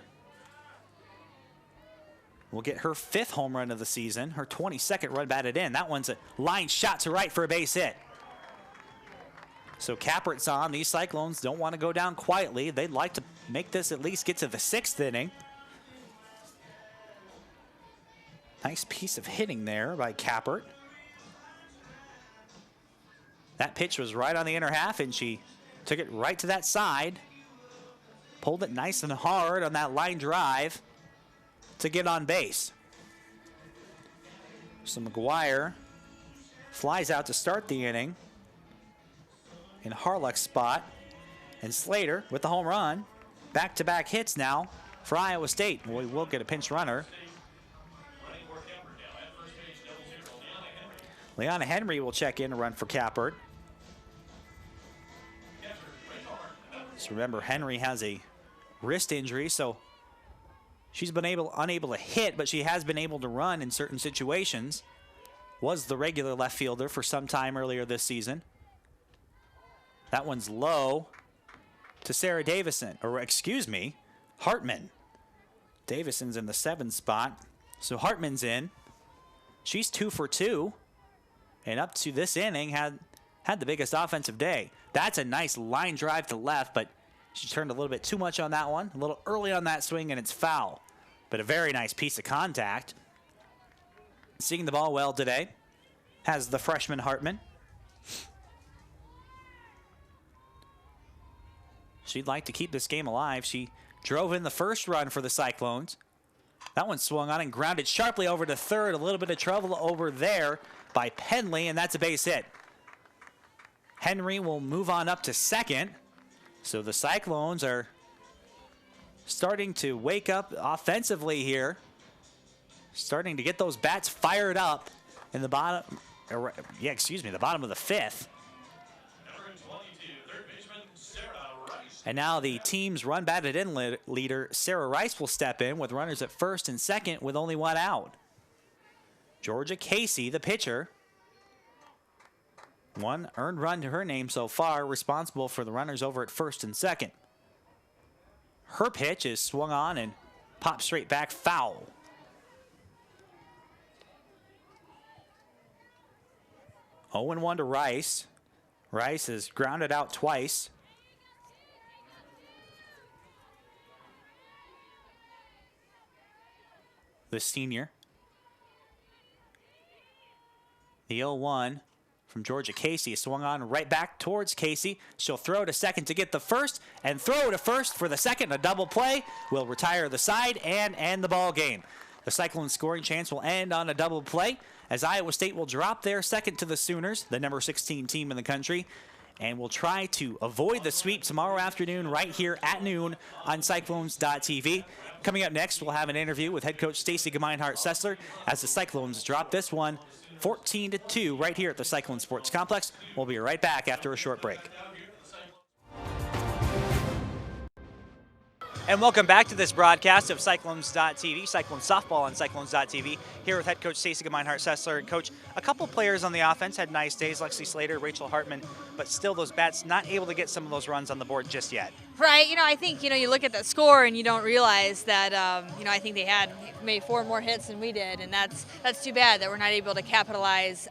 will get her 5th home run of the season, her 22nd run batted in. That one's a line shot to right for a base hit. So Kappert's on. These Cyclones don't want to go down quietly. They'd like to make this at least get to the 6th inning. Nice piece of hitting there by Kappert. That pitch was right on the inner half, and she took it right to that side. Pulled it nice and hard on that line drive to get on base. So McGuire flies out to start the inning in Harlech's spot. And Slater with the home run. Back-to-back hits now for Iowa State. We will get a pinch runner. Leanna Henry will check in to run for Kappert. So remember, Henry has a wrist injury, so she's been unable to hit, but she has been able to run in certain situations. Was the regular left fielder for some time earlier this season. That one's low to Sarah Davison, or excuse me, Hartman. Davison's in the 7th spot, so Hartman's in. She's 2 for 2, and up to this inning had the biggest offensive day. That's a nice line drive to left, but she turned a little bit too much on that one. A little early on that swing, and it's foul. But a very nice piece of contact. Seeing the ball well today has the freshman Hartman. She'd like to keep this game alive. She drove in the first run for the Cyclones. That one swung on and grounded sharply over to third. A little bit of trouble over there by Penley, and that's a base hit. Henry will move on up to second. So the Cyclones are starting to wake up offensively here. Starting to get those bats fired up in the bottom, the bottom of the 5th. And now the team's run batted in leader, Sarah Rice, will step in with runners at first and second with only 1 out. Georgia Casey, the pitcher. 1 earned run to her name so far, responsible for the runners over at first and second. Her pitch is swung on and popped straight back, foul. Oh, 0-1 to Rice. Rice is grounded out twice. The senior. The 0-1 from Georgia Casey is swung on right back towards Casey. She'll throw to second to get the first and throw to first for the second. A double play will retire the side and end the ball game. The Cyclones scoring chance will end on a double play as Iowa State will drop their second to the Sooners, the number 16 team in the country, and will try to avoid the sweep tomorrow afternoon right here at noon on Cyclones.tv. Coming up next, we'll have an interview with head coach Stacy Gemeinhart-Sessler as the Cyclones drop this one 14-2 right here at the Cyclone Sports Complex. We'll be right back after a short break. And welcome back to this broadcast of Cyclones.tv, Cyclone Softball on Cyclones.tv. Here with head coach Stacy Gemeinhart-Sessler. And coach, a couple players on the offense had nice days, Lexi Slater, Rachel Hartman, but still those bats not able to get some of those runs on the board just yet. Right, I think, you look at that score and you don't realize that, I think they had maybe 4 more hits than we did, and that's too bad that we're not able to capitalize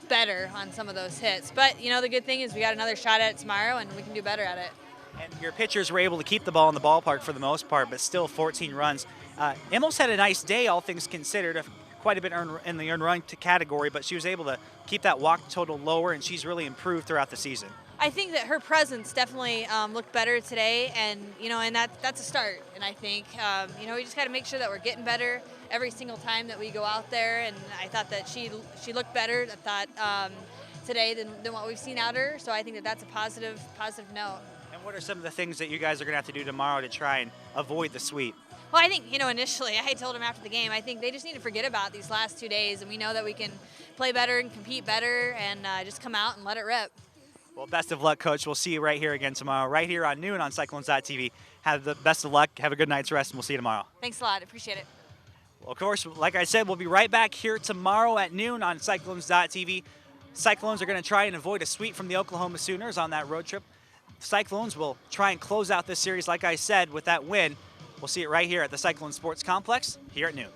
better on some of those hits. But, the good thing is we got another shot at it tomorrow, and we can do better at it. And your pitchers were able to keep the ball in the ballpark for the most part, but still 14 runs. Immels had a nice day, all things considered, quite a bit in the earned run category, but she was able to keep that walk total lower, and she's really improved throughout the season. I think that her presence definitely looked better today, and that's a start. And I think we just got to make sure that we're getting better every single time that we go out there. And I thought that she looked better. I thought today than what we've seen out of her. So I think that that's a positive note. And what are some of the things that you guys are going to have to do tomorrow to try and avoid the sweep? Well, I think, initially I told him after the game, I think they just need to forget about these last 2 days, and we know that we can play better and compete better and just come out and let it rip. Well, best of luck, Coach. We'll see you right here again tomorrow, right here on noon on Cyclones.tv. Have the best of luck. Have a good night's rest, and we'll see you tomorrow. Thanks a lot. Appreciate it. Well, of course, like I said, we'll be right back here tomorrow at noon on Cyclones.tv. Cyclones are going to try and avoid a sweep from the Oklahoma Sooners on that road trip. Cyclones will try and close out this series, like I said, with that win. We'll see it right here at the Cyclone Sports Complex here at noon.